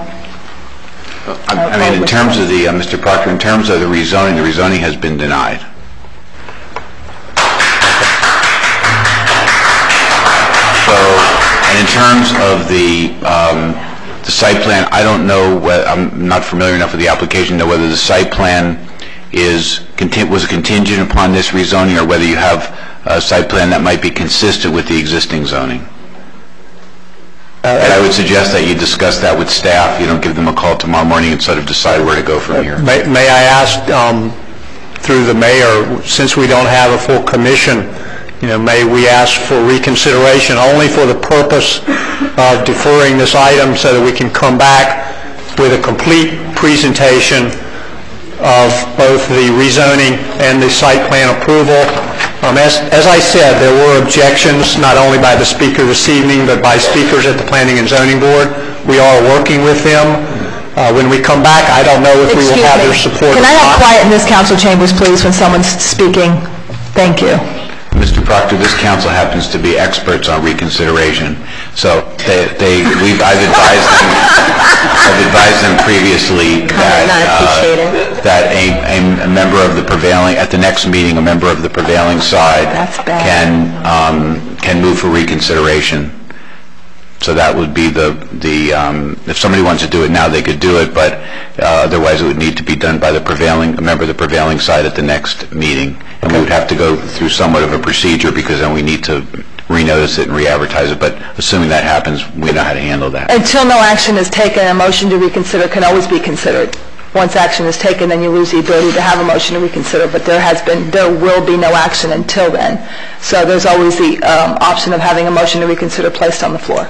I mean, in terms of the, Mr. Proctor, in terms of the rezoning has been denied. So, and in terms of the site plan, I don't know, I'm not familiar enough with the application to know whether the site plan was contingent upon this rezoning or whether you have a site plan that might be consistent with the existing zoning. And I would suggest that you discuss that with staff. You don't give them a call tomorrow morning and sort of decide where to go from here. May I ask, through the mayor, since we don't have a full commission, may we ask for reconsideration only for the purpose of deferring this item so that we can come back with a complete presentation of both the rezoning and the site plan approval? As I said, there were objections not only by the speaker this evening, but by speakers at the Planning and Zoning Board. We are working with them, When we come back, I don't know if we will have their support or Can I have not. quiet in this council chambers, please, when someone's speaking? Thank you. Mr. Proctor, this council happens to be experts on reconsideration, so I've advised them previously that a member of the prevailing, at the next meeting, a member of the prevailing side can move for reconsideration. So that would be if somebody wants to do it now, they could do it, but otherwise it would need to be done by a member of the prevailing side at the next meeting. And we would have to go through somewhat of a procedure, because then we need to renotice it and re-advertise it, but assuming that happens, we know how to handle that. Until no action is taken, a motion to reconsider can always be considered. Once action is taken, then you lose the ability to have a motion to reconsider, but there will be no action until then. So there's always the option of having a motion to reconsider placed on the floor.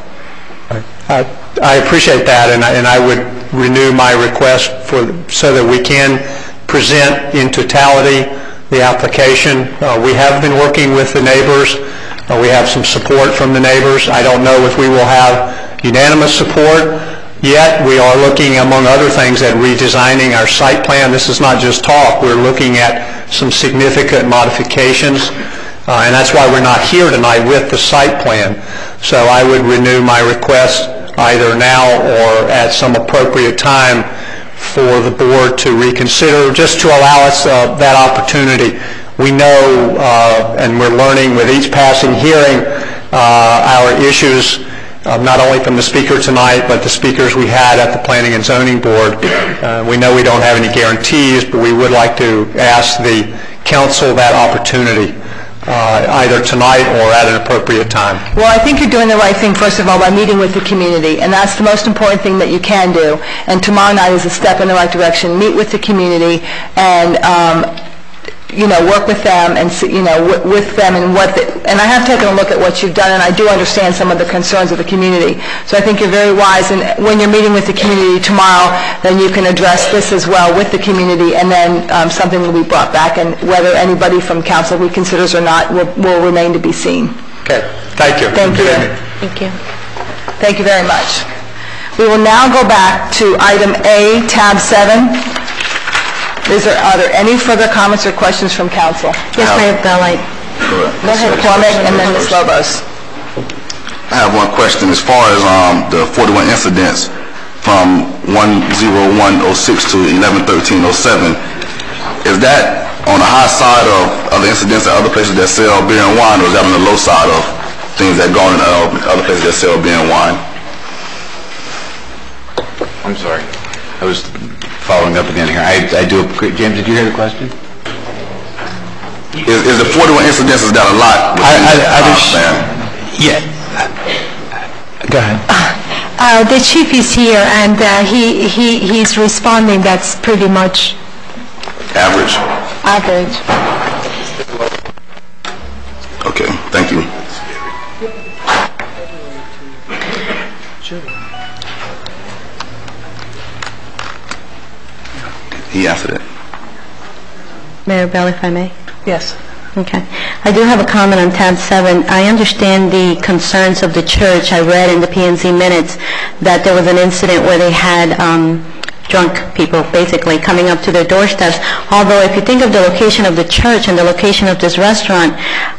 I appreciate that, and I would renew my request so that we can present in totality the application. We have been working with the neighbors. We have some support from the neighbors. I don't know if we will have unanimous support yet. We are looking, among other things, at redesigning our site plan. This is not just talk. We're looking at some significant modifications, and that's why we're not here tonight with the site plan. So I would renew my request either now or at some appropriate time for the board to reconsider, just to allow us that opportunity. We know, and we're learning with each passing hearing, our issues, not only from the speaker tonight, but the speakers we had at the Planning and Zoning Board. We know we don't have any guarantees, but we would like to ask the council that opportunity, either tonight or at an appropriate time. Well, I think you're doing the right thing, first of all, by meeting with the community, and that's the most important thing that you can do. And tomorrow night is a step in the right direction. Meet with the community and work with them and with them and I have taken a look at what you've done, and I do understand some of the concerns of the community. So I think you're very wise, and when you're meeting with the community tomorrow, then you can address this as well with the community, and then something will be brought back, and whether anybody from council reconsiders or not will remain to be seen. Okay. Thank you. Thank you. Thank you. Thank you very much. We will now go back to item A, tab 7. Are there any further comments or questions from council? Yes, Mayor Bellite. Go ahead, McCormick, and then Ms. Lobos. I have one question. As far as the 41 incidents from 10106 to 111307, is that on the high side of other incidents at other places that sell beer and wine, or is that on the low side of things that go on in other places that sell beer and wine? I'm sorry. I was following up again here. James, did you hear the question? Is the 41 incidents, is that a lot? Yeah. Go ahead. The chief is here, and he's responding. That's pretty much average. Okay, thank you. He answered it. Mayor Bell, if I may? Yes. Okay. I do have a comment on tab 7. I understand the concerns of the church. I read in the P&Z minutes that there was an incident where they had drunk people basically coming up to their doorsteps. Although if you think of the location of the church and the location of this restaurant,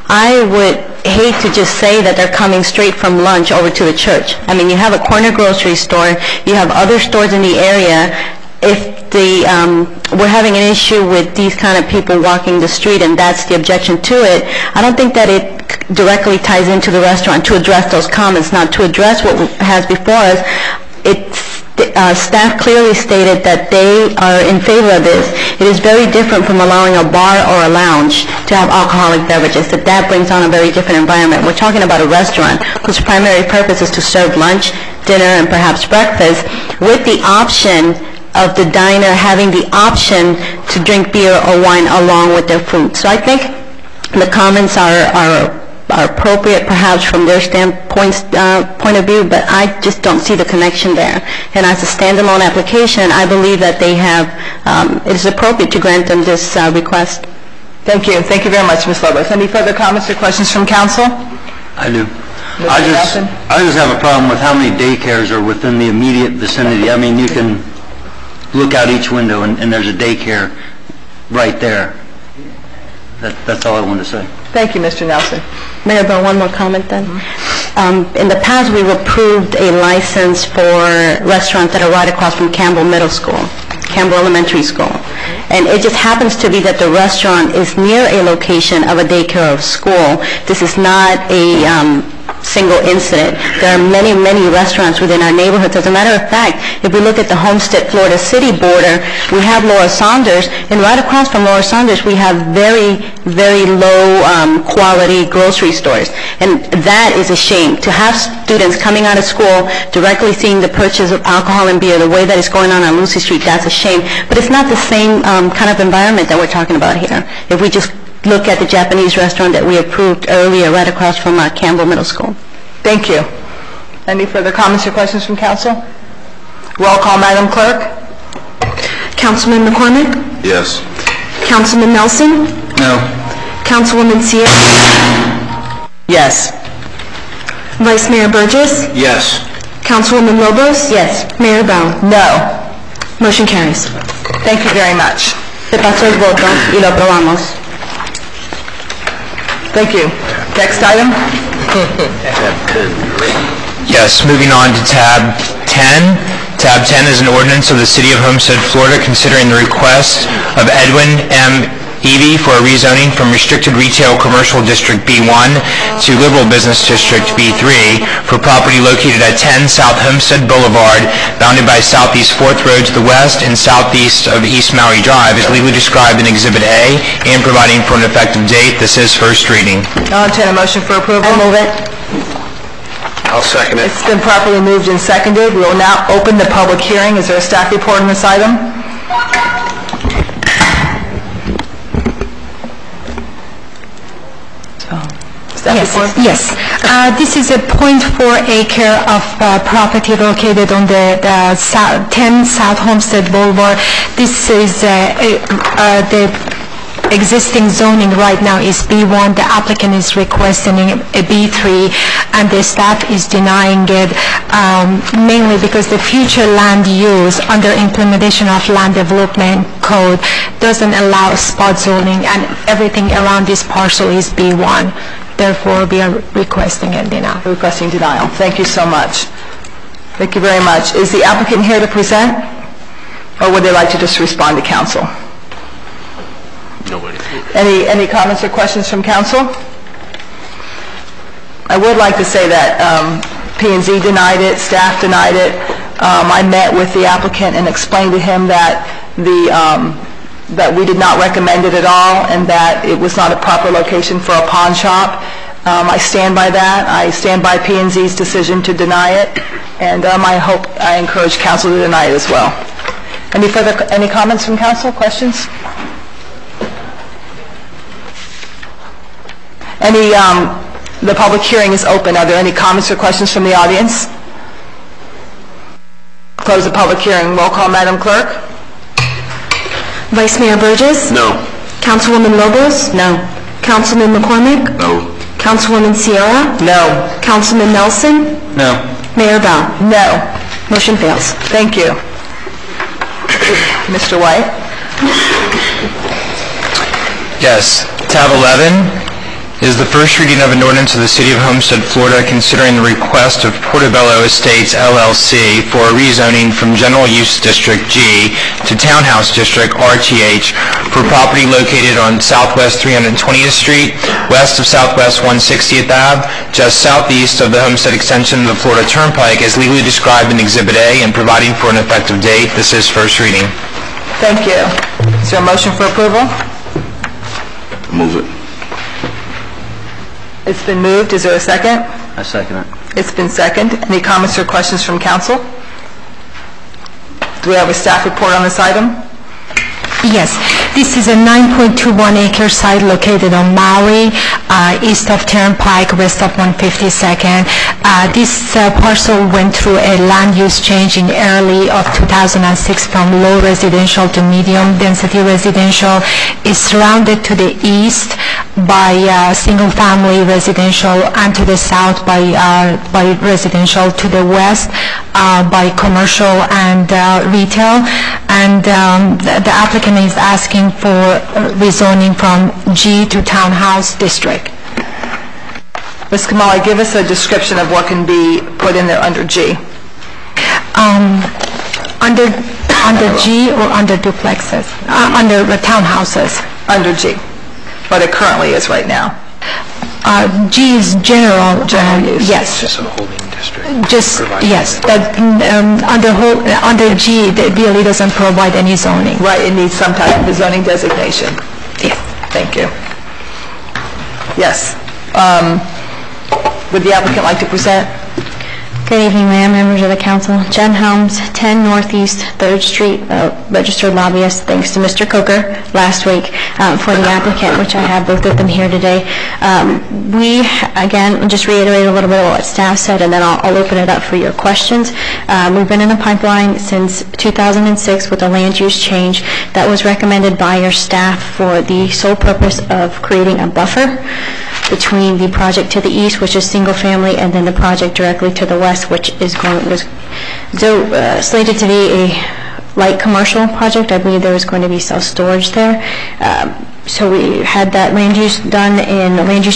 I would hate to just say that they're coming straight from lunch over to the church. I mean, you have a corner grocery store, you have other stores in the area. If we're having an issue with these kind of people walking the street and that's the objection to it, I don't think that it directly ties into the restaurant to address those comments. Now, to address what has before us, staff clearly stated that they are in favor of this. It is very different from allowing a bar or a lounge to have alcoholic beverages. That brings on a very different environment. We're talking about a restaurant whose primary purpose is to serve lunch, dinner, and perhaps breakfast, with the option of the diner having the option to drink beer or wine along with their food. So I think the comments are appropriate perhaps from their point of view, but I just don't see the connection there. And as a standalone application, I believe that they have, it is appropriate to grant them this request. Thank you. Thank you very much, Ms. Lobos. Any further comments or questions from council? I do. I just have a problem with how many daycares are within the immediate vicinity. I mean, you can look out each window and there's a daycare right there. That's all I wanted to say. Thank you, Mr. Nelson. Mayor Bell, one more comment then. In the past, we've approved a license for restaurants that are right across from Campbell Middle School, Campbell Elementary School. And it just happens to be that the restaurant is near a location of a daycare or school. This is not a single incident. There are many, many restaurants within our neighborhoods. As a matter of fact, if we look at the Homestead, Florida City border, we have Laura Saunders, and right across from Laura Saunders, we have very, very low quality grocery stores. And that is a shame. To have students coming out of school directly seeing the purchase of alcohol and beer the way that it's going on Lucy Street, that's a shame. But it's not the same kind of environment that we're talking about here. If we just look at the Japanese restaurant that we approved earlier right across from Campbell Middle School. Thank you. Any further comments or questions from council? Roll call, Madam Clerk. Councilman McCormick? Yes. Councilman Nelson? No. Councilwoman Sierra? Yes. Vice Mayor Burgess? Yes. Councilwoman Lobos? Yes. Mayor Bell? No. Motion carries. Thank you very much. Se pasó el voto y lo aprobamos. Thank you. Next item? Yes, moving on to tab 10. Tab 10 is an ordinance of the City of Homestead, Florida, considering the request of Edwin M. Evie for a rezoning from Restricted Retail Commercial District B1 to Liberal Business District B3 for property located at 10 South Homestead Boulevard, bounded by Southeast 4th Road to the west and southeast of East Maui Drive, is legally described in Exhibit A and providing for an effective date. This is first reading. I'll entertain a motion for approval. I move it. I'll second it. It's been properly moved and seconded. We will now open the public hearing. Is there a staff report on this item? Yes. This is a 0.4 acre of property located on the 10 South Homestead Boulevard. This is the existing zoning right now is B1. The applicant is requesting a B3, and the staff is denying it mainly because the future land use under implementation of land development code doesn't allow spot zoning, and everything around this parcel is B1. Therefore, we are requesting a denial. Requesting denial. Thank you so much. Thank you very much. Is the applicant here to present, or would they like to just respond to council? Nobody. Any comments or questions from council? I would like to say that P&Z denied it, staff denied it. I met with the applicant and explained to him that that we did not recommend it at all, and that it was not a proper location for a pawn shop. I stand by that. I stand by P&Z's decision to deny it, and I encourage council to deny it as well. Any comments from council? Questions? The public hearing is open. Are there any comments or questions from the audience? Close the public hearing. Roll call, Madam Clerk. Vice Mayor Burgess? No. Councilwoman Lobos? No. Councilman McCormick? No. Councilwoman Sierra? No. Councilman Nelson? No. Mayor Bell? No. Motion fails. Thank you. Mr. White? Yes. Tab 11 is the first reading of an ordinance of the City of Homestead, Florida, considering the request of Portobello Estates, LLC, for a rezoning from General Use District G to Townhouse District, RTH, for property located on Southwest 320th Street, west of Southwest 160th Ave, just southeast of the Homestead extension of the Florida Turnpike, as legally described in Exhibit A and providing for an effective date. This is first reading. Thank you. Is there a motion for approval? Move it. It's been moved. Is there a second? I second it. It's been seconded. Any comments or questions from council? Do we have a staff report on this item? Yes, this is a 9.21 acre site located on Maui, east of Turnpike, west of 152nd. This parcel went through a land use change in early of 2006 from low residential to medium density residential. It's surrounded to the east by single family residential, and to the south by residential, to the west by commercial and retail. and the applicant is asking for rezoning from G to Townhouse District. Ms. Kamali, give us a description of what can be put in there under G. Under G or under duplexes? Under townhouses. Under G, but it currently is right now. G is general. Yes. Just a holding district. Yes. But under G, it really doesn't provide any zoning. Right. It needs some type of zoning designation. Yes. Thank you. Yes. Would the applicant like to present? Good evening, Mayor, members of the council. Jen Helms, 10 Northeast 3rd Street, registered lobbyist, thanks to Mr. Coker last week for the applicant, which I have both of them here today. We, again, just reiterate a little bit of what staff said, and then I'll open it up for your questions. We've been in the pipeline since 2006 with a land use change that was recommended by your staff for the sole purpose of creating a buffer between the project to the east, which is single family, and then the project directly to the west, which is slated to be a light commercial project. I believe there was going to be self-storage there. So we had that land use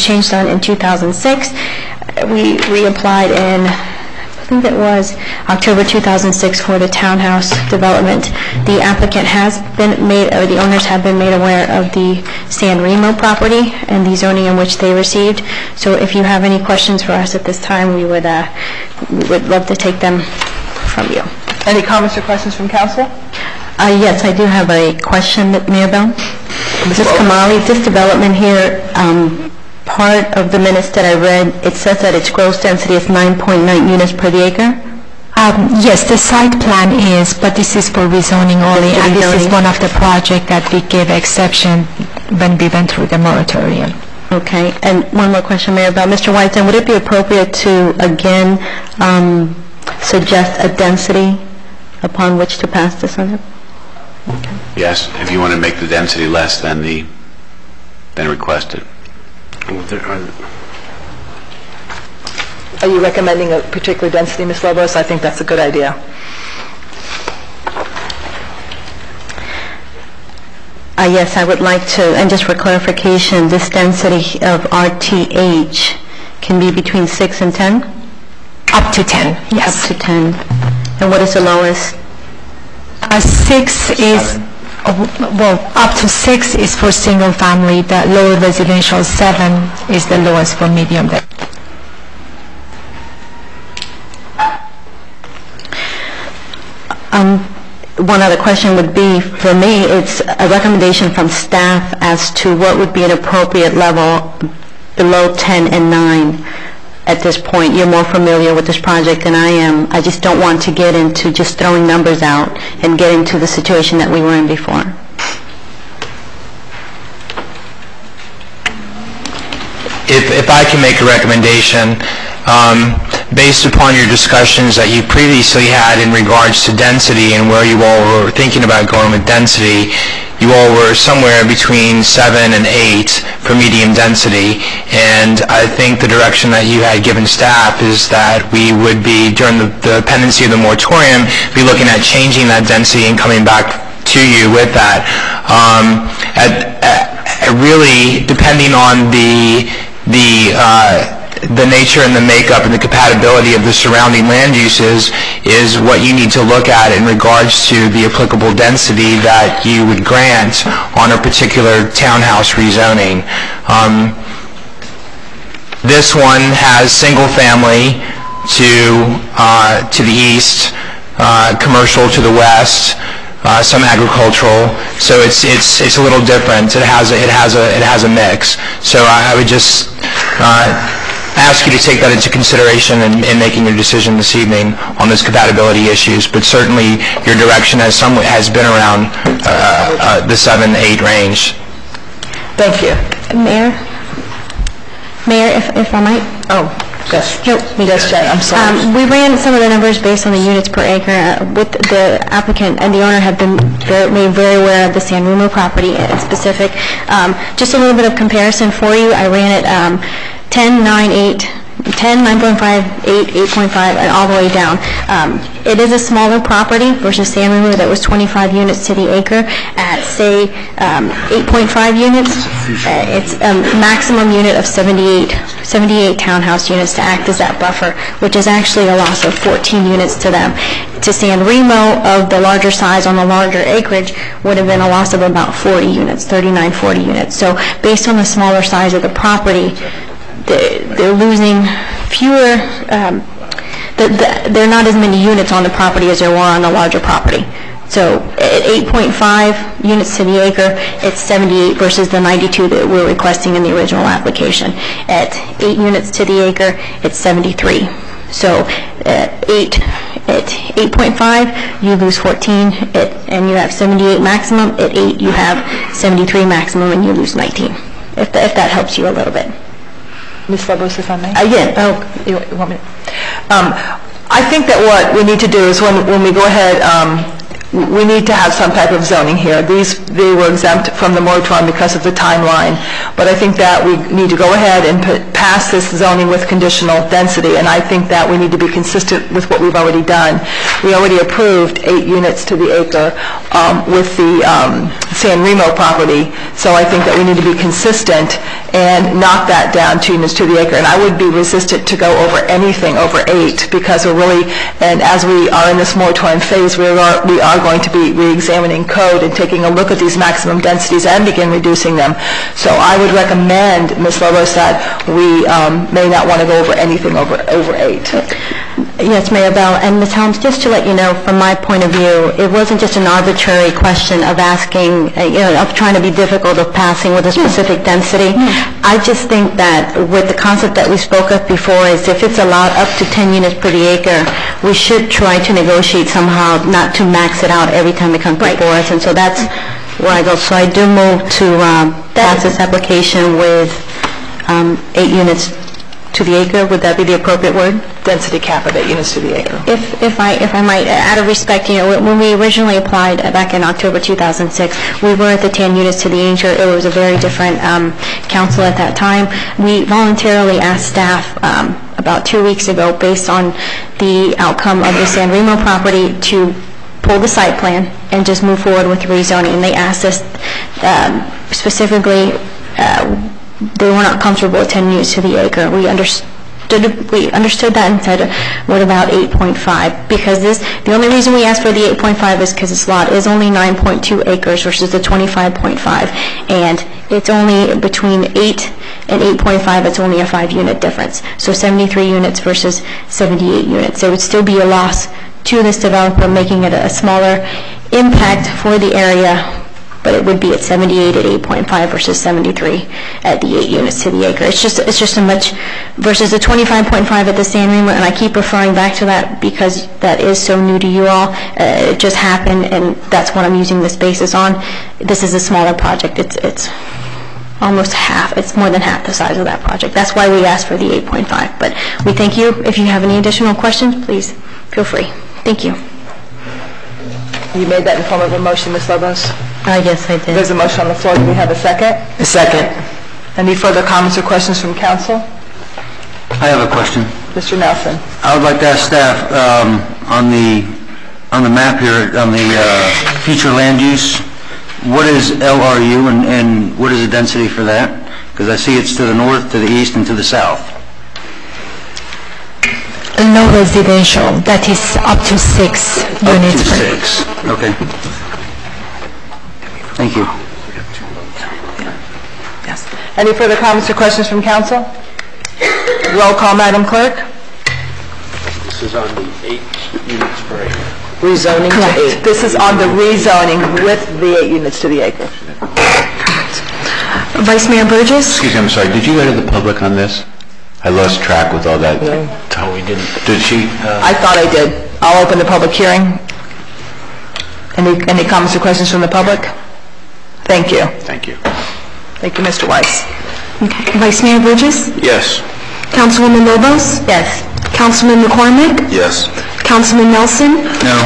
change done in 2006. We reapplied in, I think it was October 2006 for the townhouse development. The applicant has been made, or the owners have been made aware of the San Remo property and the zoning in which they received. So if you have any questions for us at this time, we would love to take them from you. Any comments or questions from council? Yes, I do have a question, Mayor Bell. Ms. Kamali, this development here, part of the minutes that I read, it says that its gross density is 9.9 units per the acre? Yes, the site plan is, but this is for rezoning only, and this is one of the projects that we gave exception when we went through the moratorium. Okay, and one more question, Mayor Bell. Mr. Whiteson, would it be appropriate to, again, suggest a density upon which to pass this on? Okay. Yes, if you want to make the density less than requested. Are you recommending a particular density, Ms. Lobos? I think that's a good idea. Yes, I would like to, and just for clarification, this density of RTH can be between 6 and 10? Up to 10, yes. Up to 10. And what is the lowest? 6 is... Well, up to 6 is for single family. The lower residential 7 is the lowest for medium. One other question would be, for me, it's a recommendation from staff as to what would be an appropriate level below 10 and 9 at this point. You're more familiar with this project than I am. I just don't want to get into just throwing numbers out and get into the situation that we were in before. If I can make a recommendation, based upon your discussions that you previously had in regards to density and where you all were thinking about going with density, you all were somewhere between 7 and 8 for medium density, and I think the direction that you had given staff is that we would be, during the pendency of the moratorium, be looking at changing that density and coming back to you with that. Really, depending on the nature and the makeup and the compatibility of the surrounding land uses is what you need to look at in regards to the applicable density that you would grant on a particular townhouse rezoning. This one has single family to the east, commercial to the west, some agricultural, so it's a little different. It has a mix. So I would just ask you to take that into consideration in making your decision this evening on those compatibility issues. But certainly your direction has been around the 7-8 range. Thank you, Mayor, if I might. Oh. Yes, Jen, I'm sorry. We ran some of the numbers based on the units per acre. With the applicant and the owner have been made very aware of the San Remo property in specific. Just a little bit of comparison for you. I ran it 10, 9, 8, 10, 9.5, 8, 8.5, and all the way down. It is a smaller property versus San Remo that was 25 units to the acre at, say, 8.5 units. It's a maximum unit of 78 townhouse units to act as that buffer, which is actually a loss of 14 units to them. To San Remo, of the larger size on the larger acreage, would have been a loss of about 40 units, 39, 40 units. So based on the smaller size of the property, they're losing fewer, there are not as many units on the property as there were on the larger property. So at 8.5 units to the acre, it's 78 versus the 92 that we're requesting in the original application. At 8 units to the acre, it's 73. So at 8.5, you lose 14, and you have 78 maximum. At 8, you have 73 maximum, and you lose 19, if that helps you a little bit. Ms. Lobos, if I may? You want me? I think that what we need to do is when we go ahead, we need to have some type of zoning here. They were exempt from the moratorium because of the timeline, but I think that we need to go ahead and pass this zoning with conditional density, and I think that we need to be consistent with what we've already done. We already approved 8 units to the acre with the San Remo property, so I think that we need to be consistent and knock that down 2 units to the acre, and I would be resistant to go over anything over 8, because we're really, and as we are in this moratorium phase, we are going to be re-examining code and taking a look at these maximum densities and begin reducing them. So I would recommend, Ms. Lobos, that we may not want to go over anything over 8. Yes, Mayor Bell, and Ms. Helms, just to let you know, from my point of view, it wasn't just an arbitrary question of asking, of trying to be difficult of passing with a specific density. I just think that with the concept that we spoke of before is if it's allowed up to 10 units per the acre, we should try to negotiate somehow not to max it out every time it comes before us, and so that's where I go. So I do move to pass this application with 8 units to the acre. Would that be the appropriate word? Density cap of 8 units to the acre. If I might, out of respect, when we originally applied back in October 2006, we were at the 10 units to the acre. It was a very different council at that time. We voluntarily asked staff about 2 weeks ago, based on the outcome of the San Remo property, to pull the site plan and just move forward with rezoning. And they asked us specifically, they were not comfortable with 10 units to the acre. We understood that and said, what about 8.5? Because the only reason we asked for the 8.5 is because this lot is only 9.2 acres versus the 25.5, and it's only between 8 and 8.5, it's only a 5-unit difference. So 73 units versus 78 units. There would still be a loss to this developer, making it a smaller impact for the area, but it would be at 78 at 8.5 versus 73 at the 8 units to the acre. It's just a much, versus the 25.5 at the San Remo, and I keep referring back to that because that is so new to you all. It just happened, and that's what I'm using this basis on. This is a smaller project. It's almost half, it's more than half the size of that project. That's why we asked for the 8.5. But we thank you. If you have any additional questions, please feel free. Thank you. You made that in form of a motion, Ms. Lobos? Yes, I did. There's a motion on the floor. Do we have a second? A second. Any further comments or questions from council? I have a question. Mr. Nelson. I would like to ask staff, on the map here, on the future land use, what is LRU and what is the density for that? Because I see it's to the north, to the east, and to the south. No residential, that is up to 6 units. Up to 6, okay. Thank you. Yes. Any further comments or questions from council? Roll call, Madam Clerk. This is on the 8 units per acre. Rezoning to 8. This is on the rezoning with the 8 units to the acre. Vice Mayor Burgess? Excuse me, I'm sorry. Did you go to the public on this? I lost track with all that. No. No, we didn't. Did she? I thought I did. I'll open the public hearing. Any comments or questions from the public? Thank you. Thank you. Thank you, Mr. Weiss. Okay. Vice Mayor Burgess? Yes. Councilwoman Lobos? Yes. Councilman McCormick? Yes. Councilman Nelson? No.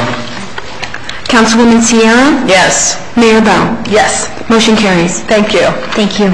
Councilwoman Sierra? Yes. Mayor Bell? Yes. Motion carries. Thank you. Thank you.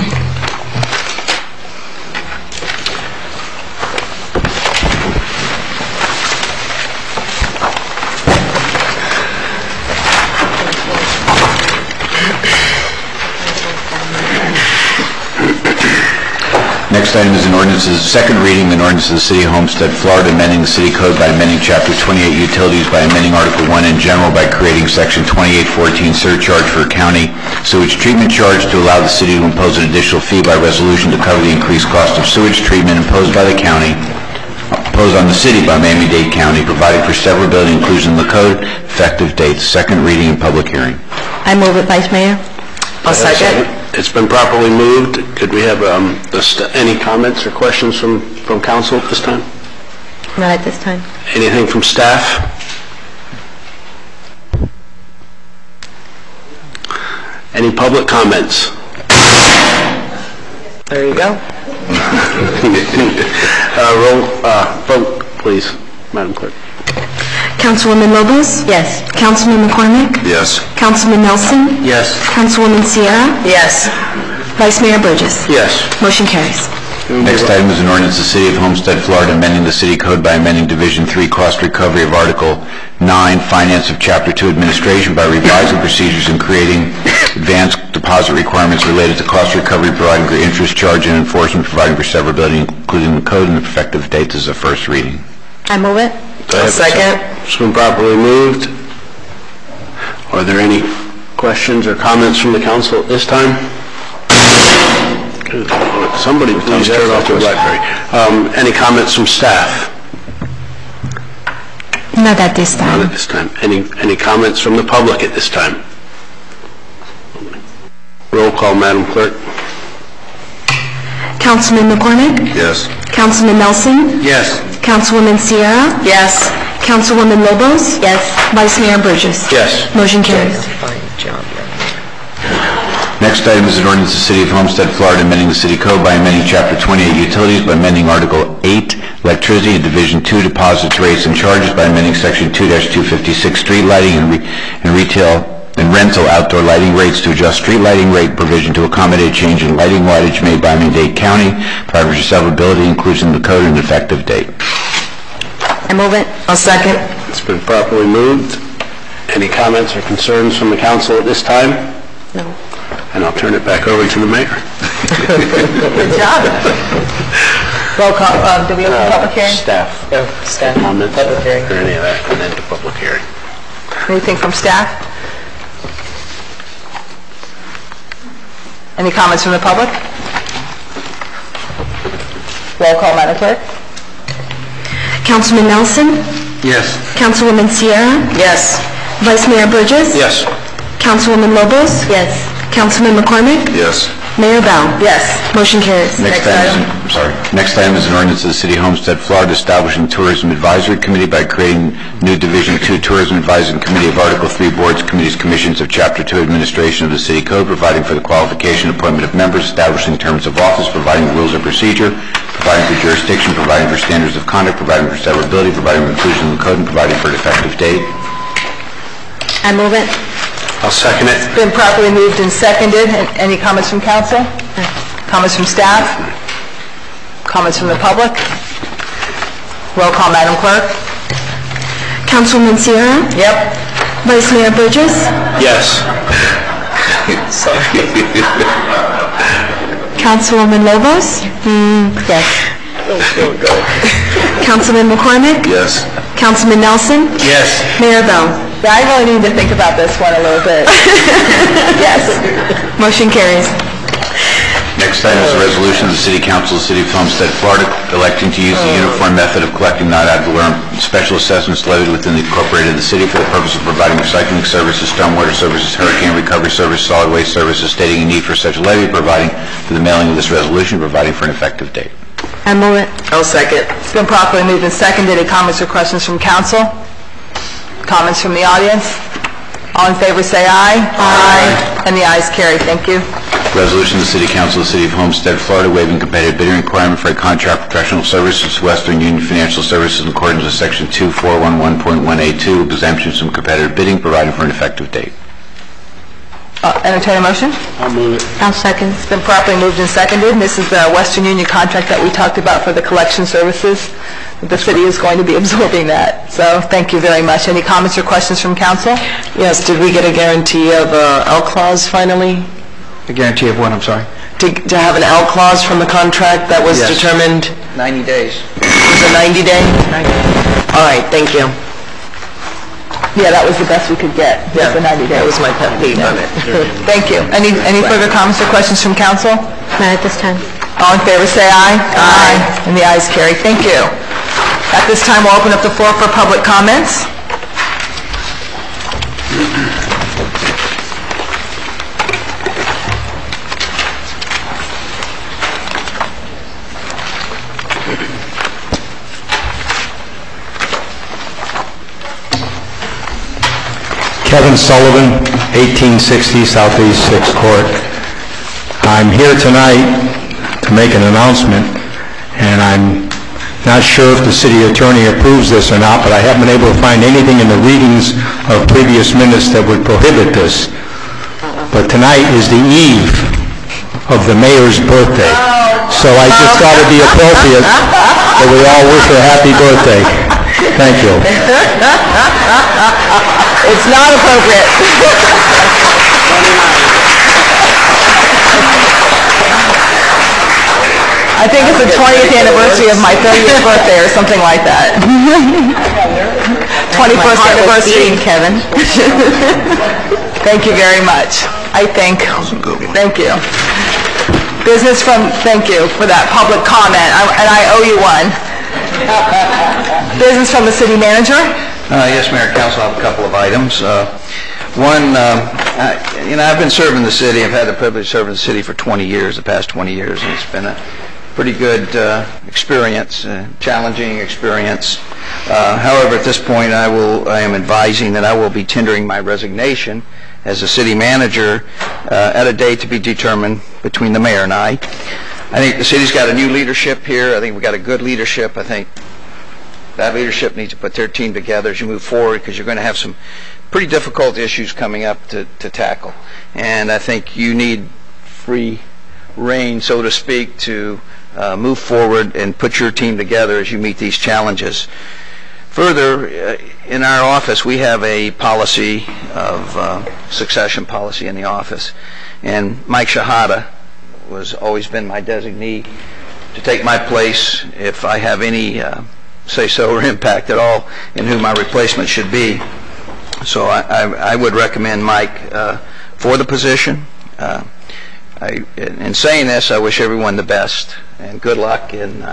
Next item is an ordinance, second reading of an ordinance of the City of Homestead, Florida, amending the city code by amending Chapter 28 Utilities by amending Article 1 in general by creating Section 2814 surcharge for county sewage treatment charge to allow the city to impose an additional fee by resolution to cover the increased cost of sewage treatment imposed on the city by Miami-Dade County, providing for severability inclusion in the code, effective date, second reading and public hearing. I move it, Vice Mayor. I'll second. It's been properly moved. Could we have any comments or questions from council at this time? Not at this time. Anything from staff? Any public comments? There you go. Roll vote, please, Madam Clerk. Councilwoman Lobos? Yes. Councilman McCormick? Yes. Councilman Nelson? Yes. Councilwoman Sierra? Yes. Vice Mayor Burgess? Yes. Motion carries. Next item is an ordinance of the City of Homestead, Florida, amending the city code by amending Division 3 cost recovery of Article 9 Finance of Chapter 2 Administration by revising procedures and creating advanced deposit requirements related to cost recovery, providing for interest charge and enforcement, providing for severability, including the code, and effective date is the first reading. I move it. Second. It's been properly moved. Are there any questions or comments from the council at this time? Somebody please turn off the BlackBerry. Any comments from staff? Not at this time. Not at this time. Any comments from the public at this time? Roll call, Madam Clerk. Councilman McCormick? Yes. Councilman Nelson? Yes. Councilwoman Sierra? Yes. Councilwoman Lobos? Yes. Vice Mayor Burgess? Yes. Motion carries. Next item is an ordinance of the City of Homestead, Florida, amending the city code by amending Chapter 28 Utilities by amending Article 8 Electricity and Division 2 Deposits, Rates, and Charges by amending Section 2-256 Street Lighting and Retail and Rental Outdoor Lighting Rates to adjust street lighting rate provision to accommodate change in lighting wattage made by Miami-Dade County, providing for severability, inclusion in the code, and effective date. I move it. I'll second. It's been properly moved. Any comments or concerns from the council at this time? No. And I'll turn it back over to the mayor. Good job. Roll call. Do we have a public hearing? Staff. Staff. Comments? Public hearing. Or any of that, and then to public hearing. Anything from staff? Any comments from the public? Roll call, Madam Clerk. Councilman Nelson? Yes. Councilwoman Sierra? Yes. Vice Mayor Burgess? Yes. Councilwoman Lobos? Yes. Councilman McCormick? Yes. Mayor Bell? Yes. Motion carries. Next item is an ordinance of the City of Homestead, Florida, establishing Tourism Advisory Committee by creating new Division 2 Tourism Advisory Committee of Article 3 Boards, Committees, Commissions of Chapter 2 Administration of the City Code, providing for the qualification and appointment of members, establishing terms of office, providing the rules of procedure, providing for jurisdiction, providing for standards of conduct, providing for severability, providing for inclusion in the code, and providing for an effective date. I move it. I'll second it. It's been properly moved and seconded. Any comments from council? Comments from staff? Comments from the public? Roll call, Madam Clerk. Councilwoman Sierra? Yep. Vice Mayor Burgess? Yes. Sorry. Councilwoman Lobos? Yes. Councilman McCormick? Yes. Councilman Nelson? Yes. Mayor Bell? Yeah, I really need to think about this one a little bit. Yes. Motion carries. Next item is a resolution of the City Council of the City of Homestead, Florida, electing to use the uniform method of collecting non-ad valorem special assessments levied within the incorporated of the city for the purpose of providing recycling services, stormwater services, hurricane recovery services, solid waste services, stating a need for such levy, providing for the mailing of this resolution, providing for an effective date. I move it. I'll second. It's been properly moved and seconded. Any comments or questions from council? Comments from the audience? All in favor say aye. Aye. And the ayes carry. Thank you. Resolution of the City Council of the City of Homestead, Florida, waiving competitive bidding requirement for a contract professional services to Western Union Financial Services in accordance with Section 2411.1A2, exemptions from competitive bidding, providing for an effective date. Entertain a motion? I'll move it. I'll second. It's been properly moved and seconded. And this is the Western Union contract that we talked about for the collection services. The city is going to be absorbing that. So thank you very much. Any comments or questions from council? Yes, did we get a guarantee of L clause finally? A guarantee of what, I'm sorry? to have an out clause from the contract that was Yes. determined? 90 days. It was a 90-day? All right, thank you. Yeah, that was the best we could get, was the 90 days. That was my pet peeve on it. Thank you. Any further comments or questions from council? Not at this time. All in favor, say aye. Aye. And the ayes carry. Thank you. At this time, we'll open up the floor for public comments. Kevin Sullivan, 1860 Southeast 6th Court. I'm here tonight to make an announcement, and I'm not sure if the city attorney approves this or not, but I haven't been able to find anything in the readings of previous minutes that would prohibit this. But tonight is the eve of the mayor's birthday, so I just thought it'd be appropriate that we all wish her a happy birthday. Thank you. It's not appropriate. I think it's the 20th anniversary of my 30th birthday or something like that. 21st anniversary, Kevin. Thank you very much. Thank you. Business from, thank you for that public comment, and I owe you one. Business from the city manager? Yes, Mayor, Council, I have a couple of items. One, I've been serving the city. I've had the privilege of serving the city for 20 years, the past 20 years, and it's been a pretty good experience, challenging experience. However, at this point, I am advising that I will be tendering my resignation as the city manager at a date to be determined between the mayor and I. I think the city's got a new leadership here. I think we've got a good leadership. I think that leadership needs to put their team together as you move forward, because you're going to have some pretty difficult issues coming up to tackle. And I think you need free rein, so to speak, to move forward and put your team together as you meet these challenges. Further, in our office, we have a policy of succession policy in the office. And Mike Shahada has always been my designee to take my place if I have any say-so or impact at all in who my replacement should be. So I would recommend Mike for the position. In saying this, I wish everyone the best and good luck, and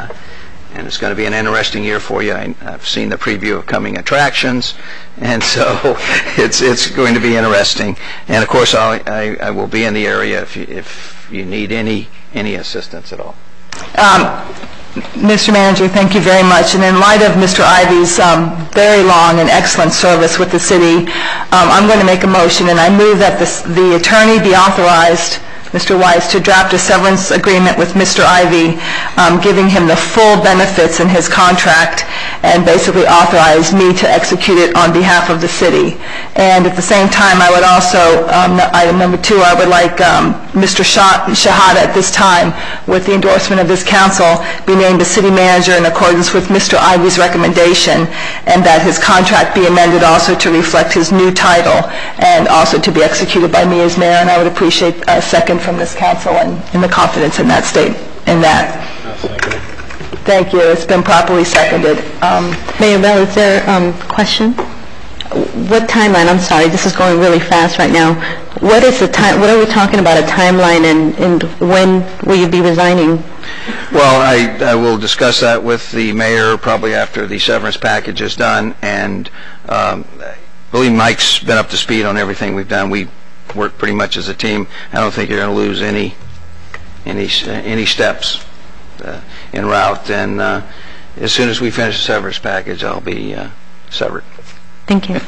it's going to be an interesting year for you. I've seen the preview of coming attractions, and so it's going to be interesting. And of course, I will be in the area if you need any assistance at all. Mr. Manager, thank you very much. And in light of Mr. Ivy's very long and excellent service with the city, I'm going to make a motion, and I move that the attorney be authorized, Mr. Weiss, to draft a severance agreement with Mr. Ivy, giving him the full benefits in his contract, and basically authorize me to execute it on behalf of the city. And at the same time, I would also, item number 2, I would like Mr. Shahada at this time, with the endorsement of this council, be named the city manager in accordance with Mr. Ivy's recommendation, and that his contract be amended also to reflect his new title, and also to be executed by me as mayor. And I would appreciate a second from this council and the confidence in that state, in that. Thank you. It's been properly seconded. Mayor Bell, is there a question? What timeline? I'm sorry, this is going really fast right now. What is the time? What are we talking about? A timeline, and when will you be resigning? Well, I will discuss that with the mayor probably after the severance package is done, and I believe Mike's been up to speed on everything we've done. We work pretty much as a team. I don't think you're going to lose any steps en route, and as soon as we finish the severance package, I'll be severed. Thank you.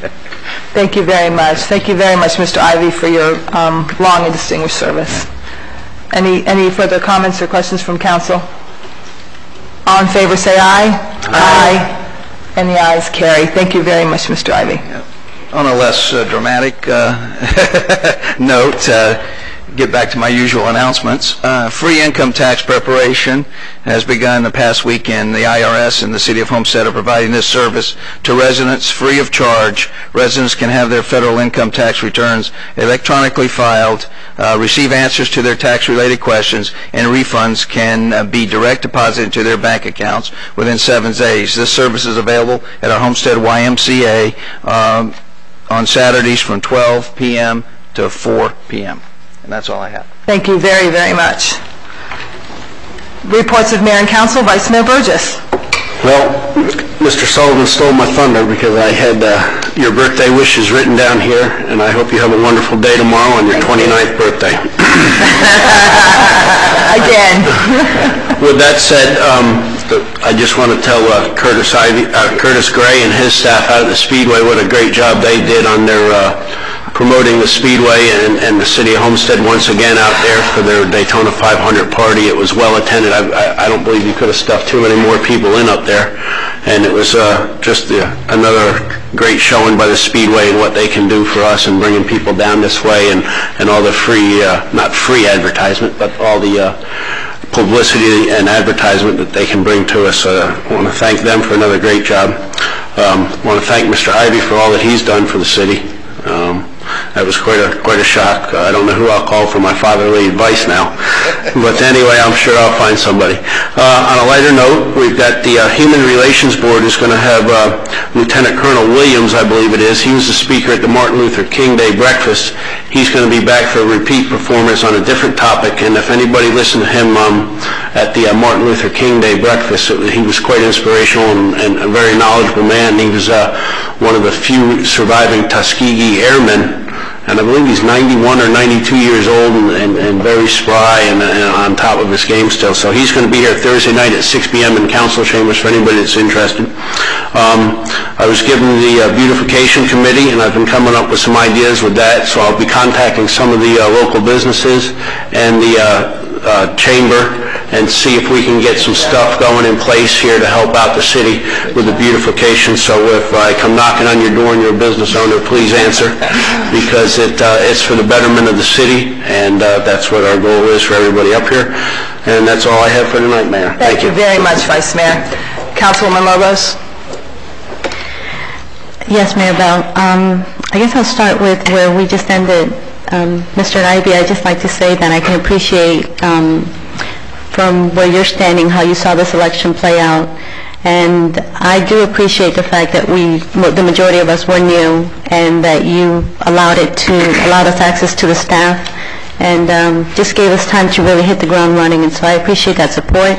Thank you very much. Thank you very much, Mr. Ivy, for your long and distinguished service. Any further comments or questions from council? All in favor, say aye. Aye. And the ayes carry. Thank you very much, Mr. Ivy. On a less dramatic note, get back to my usual announcements. Free income tax preparation has begun the past weekend. The IRS and the City of Homestead are providing this service to residents free of charge. Residents can have their federal income tax returns electronically filed, receive answers to their tax-related questions, and refunds can be direct deposited to their bank accounts within 7 days. This service is available at our Homestead YMCA on Saturdays from 12 p.m. to 4 p.m. And that's all I have. Thank you very, very much. Reports of Mayor and Council, Vice Mayor Burgess. Well, Mr. Sullivan stole my thunder because I had your birthday wishes written down here, and I hope you have a wonderful day tomorrow on your 29th birthday. Again. With that said, I just want to tell Curtis Gray and his staff out at the Speedway what a great job they did on their promoting the Speedway and the City of Homestead once again out there for their Daytona 500 party. It was well attended. I don't believe you could have stuffed too many more people in up there. And it was just another great showing by the Speedway and what they can do for us and bringing people down this way and all the free, not free advertisement, but all the publicity and advertisement that they can bring to us. I want to thank them for another great job. I want to thank Mr. Ivy for all that he's done for the city. That was quite a shock. I don't know who I'll call for my fatherly advice now. But anyway, I'm sure I'll find somebody. On a lighter note, we've got the Human Relations Board is going to have Lieutenant Colonel Williams, I believe it is. He was the speaker at the Martin Luther King Day breakfast. He's going to be back for a repeat performance on a different topic. And if anybody listened to him at the Martin Luther King Day breakfast, he was quite inspirational and a very knowledgeable man. He was one of the few surviving Tuskegee airmen, and I believe he's 91 or 92 years old and very spry and on top of his game still. So he's going to be here Thursday night at 6 p.m. in Council Chambers for anybody that's interested. I was given the beautification committee, and I've been coming up with some ideas with that, so I'll be contacting some of the local businesses and the chamber and see if we can get some stuff going in place here to help out the city with the beautification. So if I come knocking on your door and you're a business owner, please answer, because it's for the betterment of the city, and that's what our goal is for everybody up here. And that's all I have for tonight, Mayor. Thank you very much, Vice Mayor. Councilwoman Lobos. Yes, Mayor Bell. I guess I'll start with where we just ended. Mr. Ivy, I'd just like to say that I can appreciate from where you're standing how you saw this election play out. And I do appreciate the fact that the majority of us were new, and that you allowed us access to the staff, and just gave us time to really hit the ground running. And so I appreciate that support,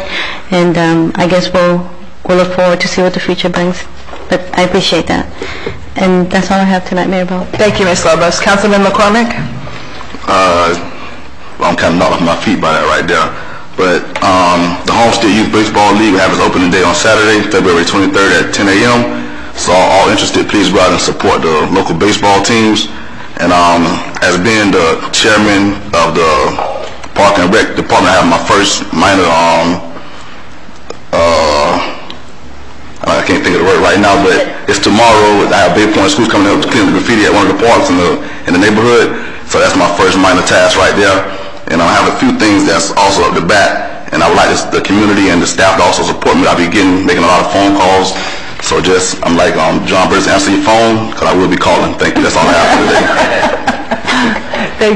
and I guess we'll look forward to see what the future brings. But I appreciate that. And that's all I have tonight, Mayor Bell. Thank you, Ms. Lobos. Councilman McCormick? I'm kind of knocked off my feet by that right there. But the Homestead Youth Baseball League will have its opening day on Saturday, February 23rd at 10 a.m. So all interested, please go out and support the local baseball teams. And as being the chairman of the Park and Rec Department, I have my first minor, I can't think of the word right now, but it's tomorrow. I have Bay Point Schools coming up to clean the graffiti at one of the parks in the neighborhood. So that's my first minor task right there. And I have a few things that's also up the bat, and I would like the community and the staff to also support me. I'll be making a lot of phone calls. So I'm like John Burns, answer your phone, because I will be calling. Thank you. That's all I have for today.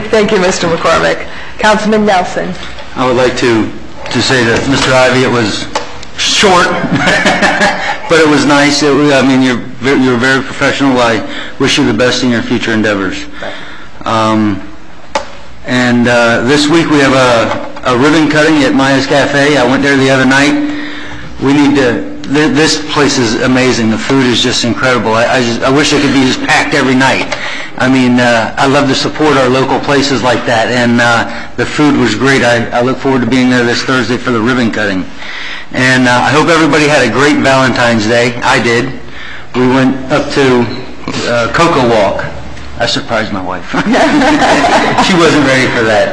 Thank you, Mr. McCormick. Councilman Nelson. I would like to say to Mr. Ivy, it was short, but it was nice. I mean, you're very professional. I wish you the best in your future endeavors. And this week we have a ribbon cutting at Maya's Cafe. I went there the other night. This place is amazing. The food is just incredible. I wish it could be just packed every night. I mean, I love to support our local places like that, and the food was great. I look forward to being there this Thursday for the ribbon cutting. And I hope everybody had a great Valentine's Day. I did. We went up to Cocoa Walk. I surprised my wife. She wasn't ready for that.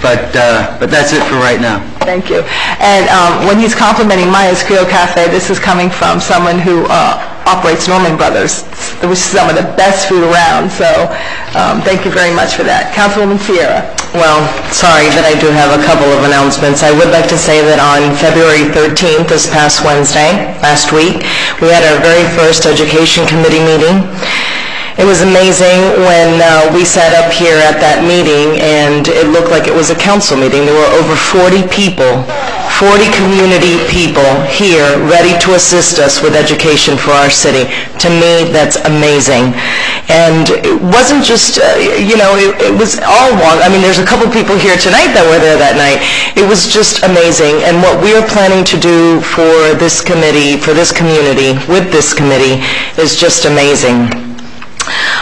But that's it for right now. Thank you. And when he's complimenting Maya's Creole Cafe, this is coming from someone who operates Norman Brothers, which is some of the best food around. So Thank you very much for that. Councilwoman Sierra. Well, sorry that I do have a couple of announcements. I would like to say that on February 13th, this past Wednesday, last week, we had our very first Education Committee meeting. It was amazing when we sat up here at that meeting and it looked like it was a council meeting. There were over 40 people, 40 community people here ready to assist us with education for our city. To me, that's amazing. And it wasn't just, it was all one. I mean, there's a couple people here tonight that were there that night. It was just amazing. And what we're planning to do for this committee, for this community, with this committee, is just amazing.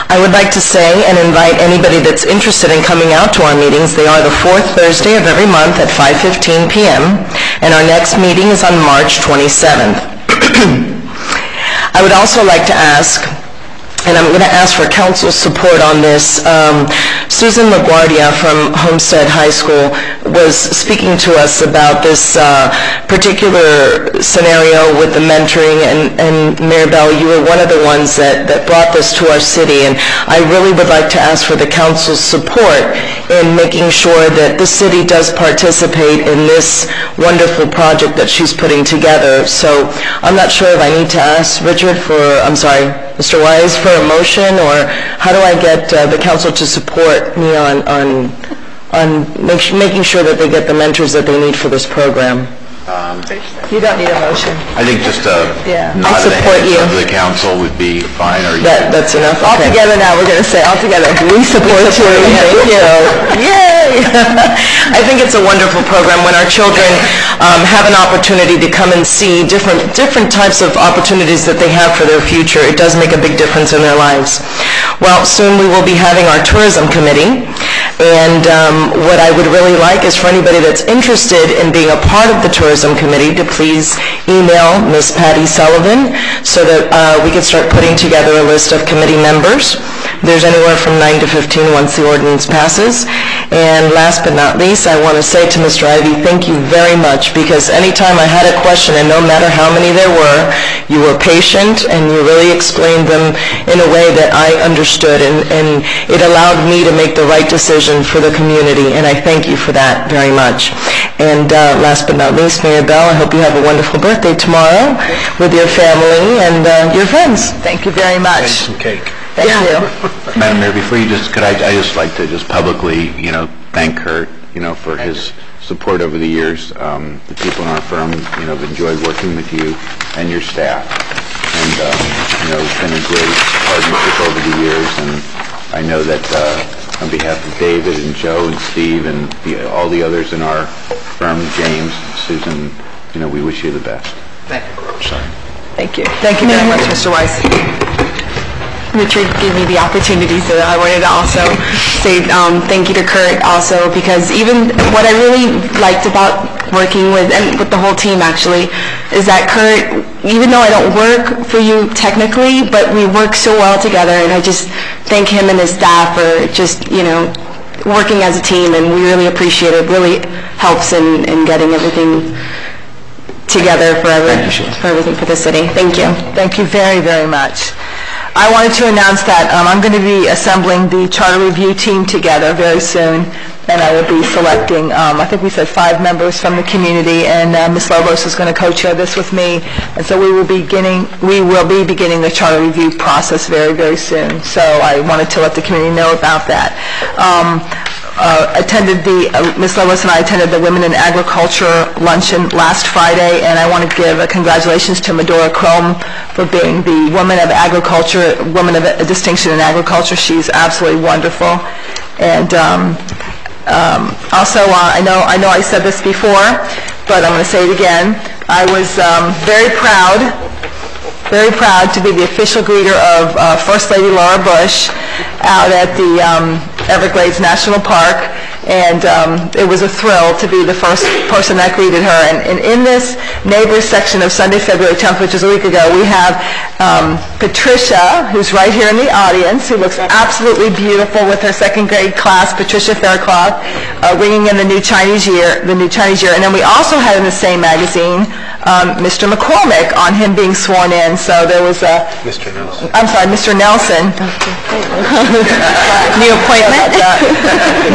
I would like to say and invite anybody that's interested in coming out to our meetings. They are the fourth Thursday of every month at 5:15 p.m. and our next meeting is on March 27th. I would also like to ask, and I'm going to ask for council support on this. Susan LaGuardia from Homestead High School was speaking to us about this particular scenario with the mentoring, and Mayor Bell, you were one of the ones that brought this to our city, and I really would like to ask for the council's support in making sure that the city does participate in this wonderful project that she's putting together. So I'm not sure if I need to ask Richard Mr. Wise for a motion, or how do I get the council to support me on making sure that they get the mentors that they need for this program? You don't need a motion. I think just a nod I of the support head you. of the council would be fine. Or That's enough. All together now, we're going to say all together, we support you. Thank you. Yay! I think it's a wonderful program when our children have an opportunity to come and see different types of opportunities that they have for their future. It does make a big difference in their lives. Well, soon we will be having our tourism committee, and what I would really like is for anybody that's interested in being a part of the tourism committee to please email Miss Patty Sullivan so that we can start putting together a list of committee members. There's anywhere from 9 to 15 once the ordinance passes. And last but not least, I want to say to Mr. Ivey, thank you very much, because anytime I had a question, and no matter how many there were, you were patient and you really explained them in a way that I understood, and it allowed me to make the right decision for the community, and I thank you for that very much. And last but not least, Mayor Bell, I hope you have a wonderful birthday tomorrow with your family and your friends. Thank you very much. Some cake. Thank you. Madam Mayor, before you could I just like to just publicly, thank Kurt, for his support over the years. The people in our firm, have enjoyed working with you and your staff. And, it's been a great partnership over the years. And I know that on behalf of David and Joe and Steve and all the others in our firm, James, Susan, we wish you the best. Thank you. Sorry. Thank you. Thank you very much, Mr. Weiss. Richard gave me the opportunity, so I wanted to also say thank you to Kurt also, because even what I really liked about working with, and with the whole team actually, is that Kurt, even though I don't work for you technically, but we work so well together, and I just thank him and his staff for just, working as a team, and we really appreciate it. It really helps in getting everything together for everything for the city. Thank you. Thank you very, very much. I wanted to announce that I'm going to be assembling the charter review team together very soon, and I will be selecting, I think we said 5 members from the community, and Ms. Lobos is going to co-chair this with me, and so we will be beginning the charter review process very, very soon. So I wanted to let the community know about that. Ms. Lobos and I attended the Women in Agriculture luncheon last Friday, and I want to give a congratulations to Medora Chrome for being the Woman of Agriculture, Woman of a Distinction in Agriculture. She's absolutely wonderful. And also, I know I said this before, but I'm going to say it again. I was very proud to be the official greeter of First Lady Laura Bush out at the Everglades National Park, and it was a thrill to be the first person that greeted her. And in this neighbors section of Sunday, February 10th, which is a week ago, we have Patricia, who's right here in the audience, who looks absolutely beautiful with her second grade class, Patricia Faircloth, ringing in the new Chinese year. And then we also had in the same magazine Mr. McCormick on him being sworn in. So there was a... Mr. Nelson. I'm sorry, Mr. Nelson. New appointment?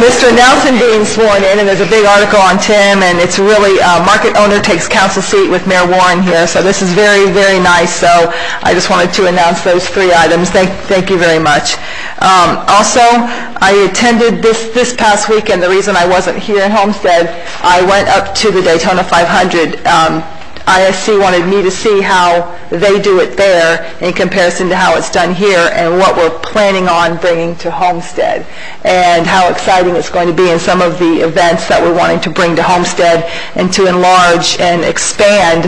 Mr. Nelson being sworn in, and there's a big article on Tim, and it's really, market owner takes council seat with Mayor Warren here, so this is very, very nice. So I just wanted to announce those 3 items. Thank you very much. Also, I attended this past weekend. The reason I wasn't here in Homestead, I went up to the Daytona 500. ISC wanted me to see how they do it there in comparison to how it's done here and what we're planning on bringing to Homestead and how exciting it's going to be in some of the events that we're wanting to bring to Homestead and to enlarge and expand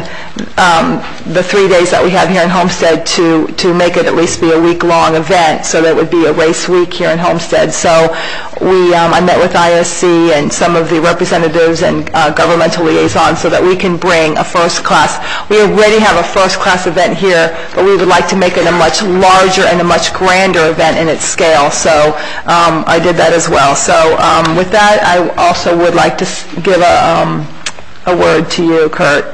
the 3 days that we have here in Homestead to make it at least be a week-long event, so that would be a race week here in Homestead. So I met with ISC and some of the representatives and governmental liaisons so that we can bring a first class. We already have a first-class event here, but we would like to make it a much larger and a much grander event in its scale. So I did that as well. So with that, I also would like to give a word to you, Kurt.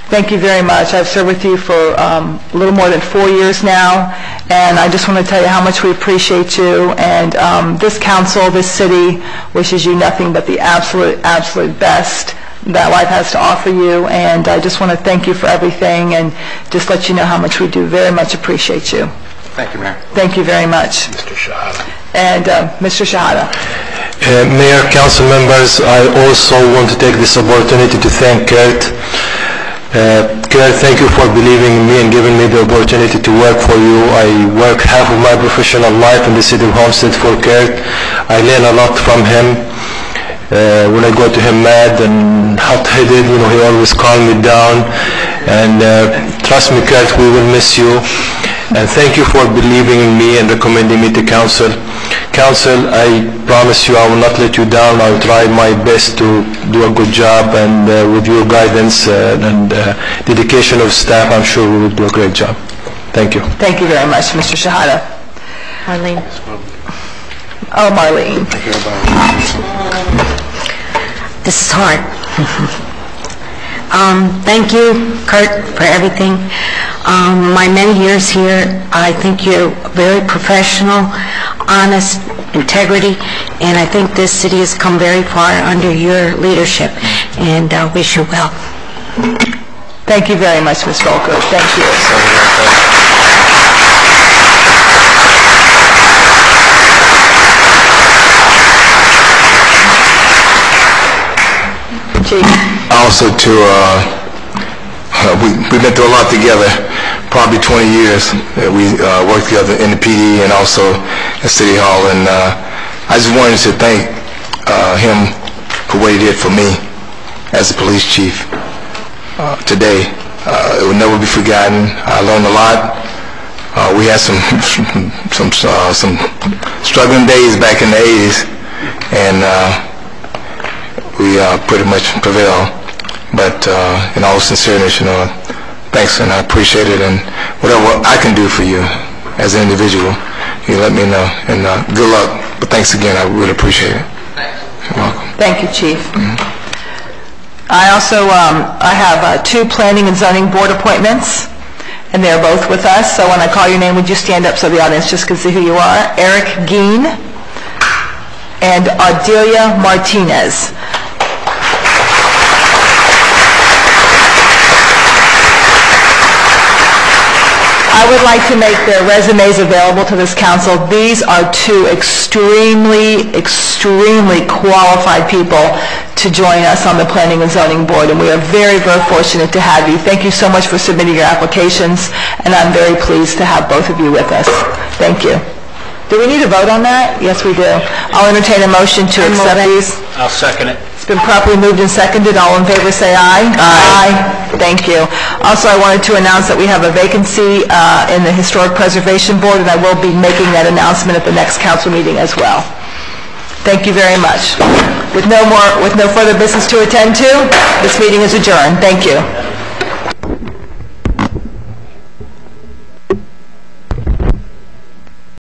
Thank you very much. I've served with you for a little more than 4 years now, and I just want to tell you how much we appreciate you. And this council, this city, wishes you nothing but the absolute, absolute best that life has to offer you. And I just want to thank you for everything and just let you know how much we do very much appreciate you. Thank you, Mayor. Thank you very much. Mr. Shahada. And Mr. Shahada. Mayor, council members, I also want to take this opportunity to thank Kurt. Kurt, thank you for believing in me and giving me the opportunity to work for you. I work half of my professional life in the city of Homestead for Kurt. I learn a lot from him. When I go to him mad and hot-headed, he always calm me down. And trust me, Kurt, we will miss you. And thank you for believing in me and recommending me to council. Council, I promise you I will not let you down. I will try my best to do a good job, and with your guidance and dedication of staff, I'm sure we will do a great job. Thank you. Thank you very much, Mr. Shahada. Marlene. Oh, Marlene. This is hard. Thank you, Kurt, for everything. My many years here, I think you're very professional, honest, integrity, and I think this city has come very far under your leadership, and I wish you well. Thank you very much, Ms. Volker. Thank you. Also, we've been through a lot together, probably 20 years. We worked together in the PD and also at City Hall, and I just wanted to thank him for what he did for me as a police chief today. It will never be forgotten. I learned a lot. We had some struggling days back in the 80s, and we pretty much prevailed. But in all sincerity, thanks, and I appreciate it. And whatever I can do for you as an individual, you let me know. And good luck. But thanks again. I really appreciate it. You're welcome. Thank you, Chief. I also I have 2 planning and zoning board appointments, and they're both with us. So when I call your name, would you stand up so the audience just can see who you are? Eric Geen and Ardelia Martinez. I would like to make their resumes available to this council. These are 2 extremely, extremely qualified people to join us on the Planning and Zoning Board, and we are very, very fortunate to have you. Thank you so much for submitting your applications, and I'm very pleased to have both of you with us. Thank you. Do we need to vote on that? Yes, we do. I'll entertain a motion to accept these. I'll second it. It's been properly moved and seconded. All in favor say aye. Aye. Thank you. Also, I wanted to announce that we have a vacancy in the Historic Preservation Board, and I will be making that announcement at the next council meeting as well. Thank you very much. With no further business to attend to, this meeting is adjourned. Thank you.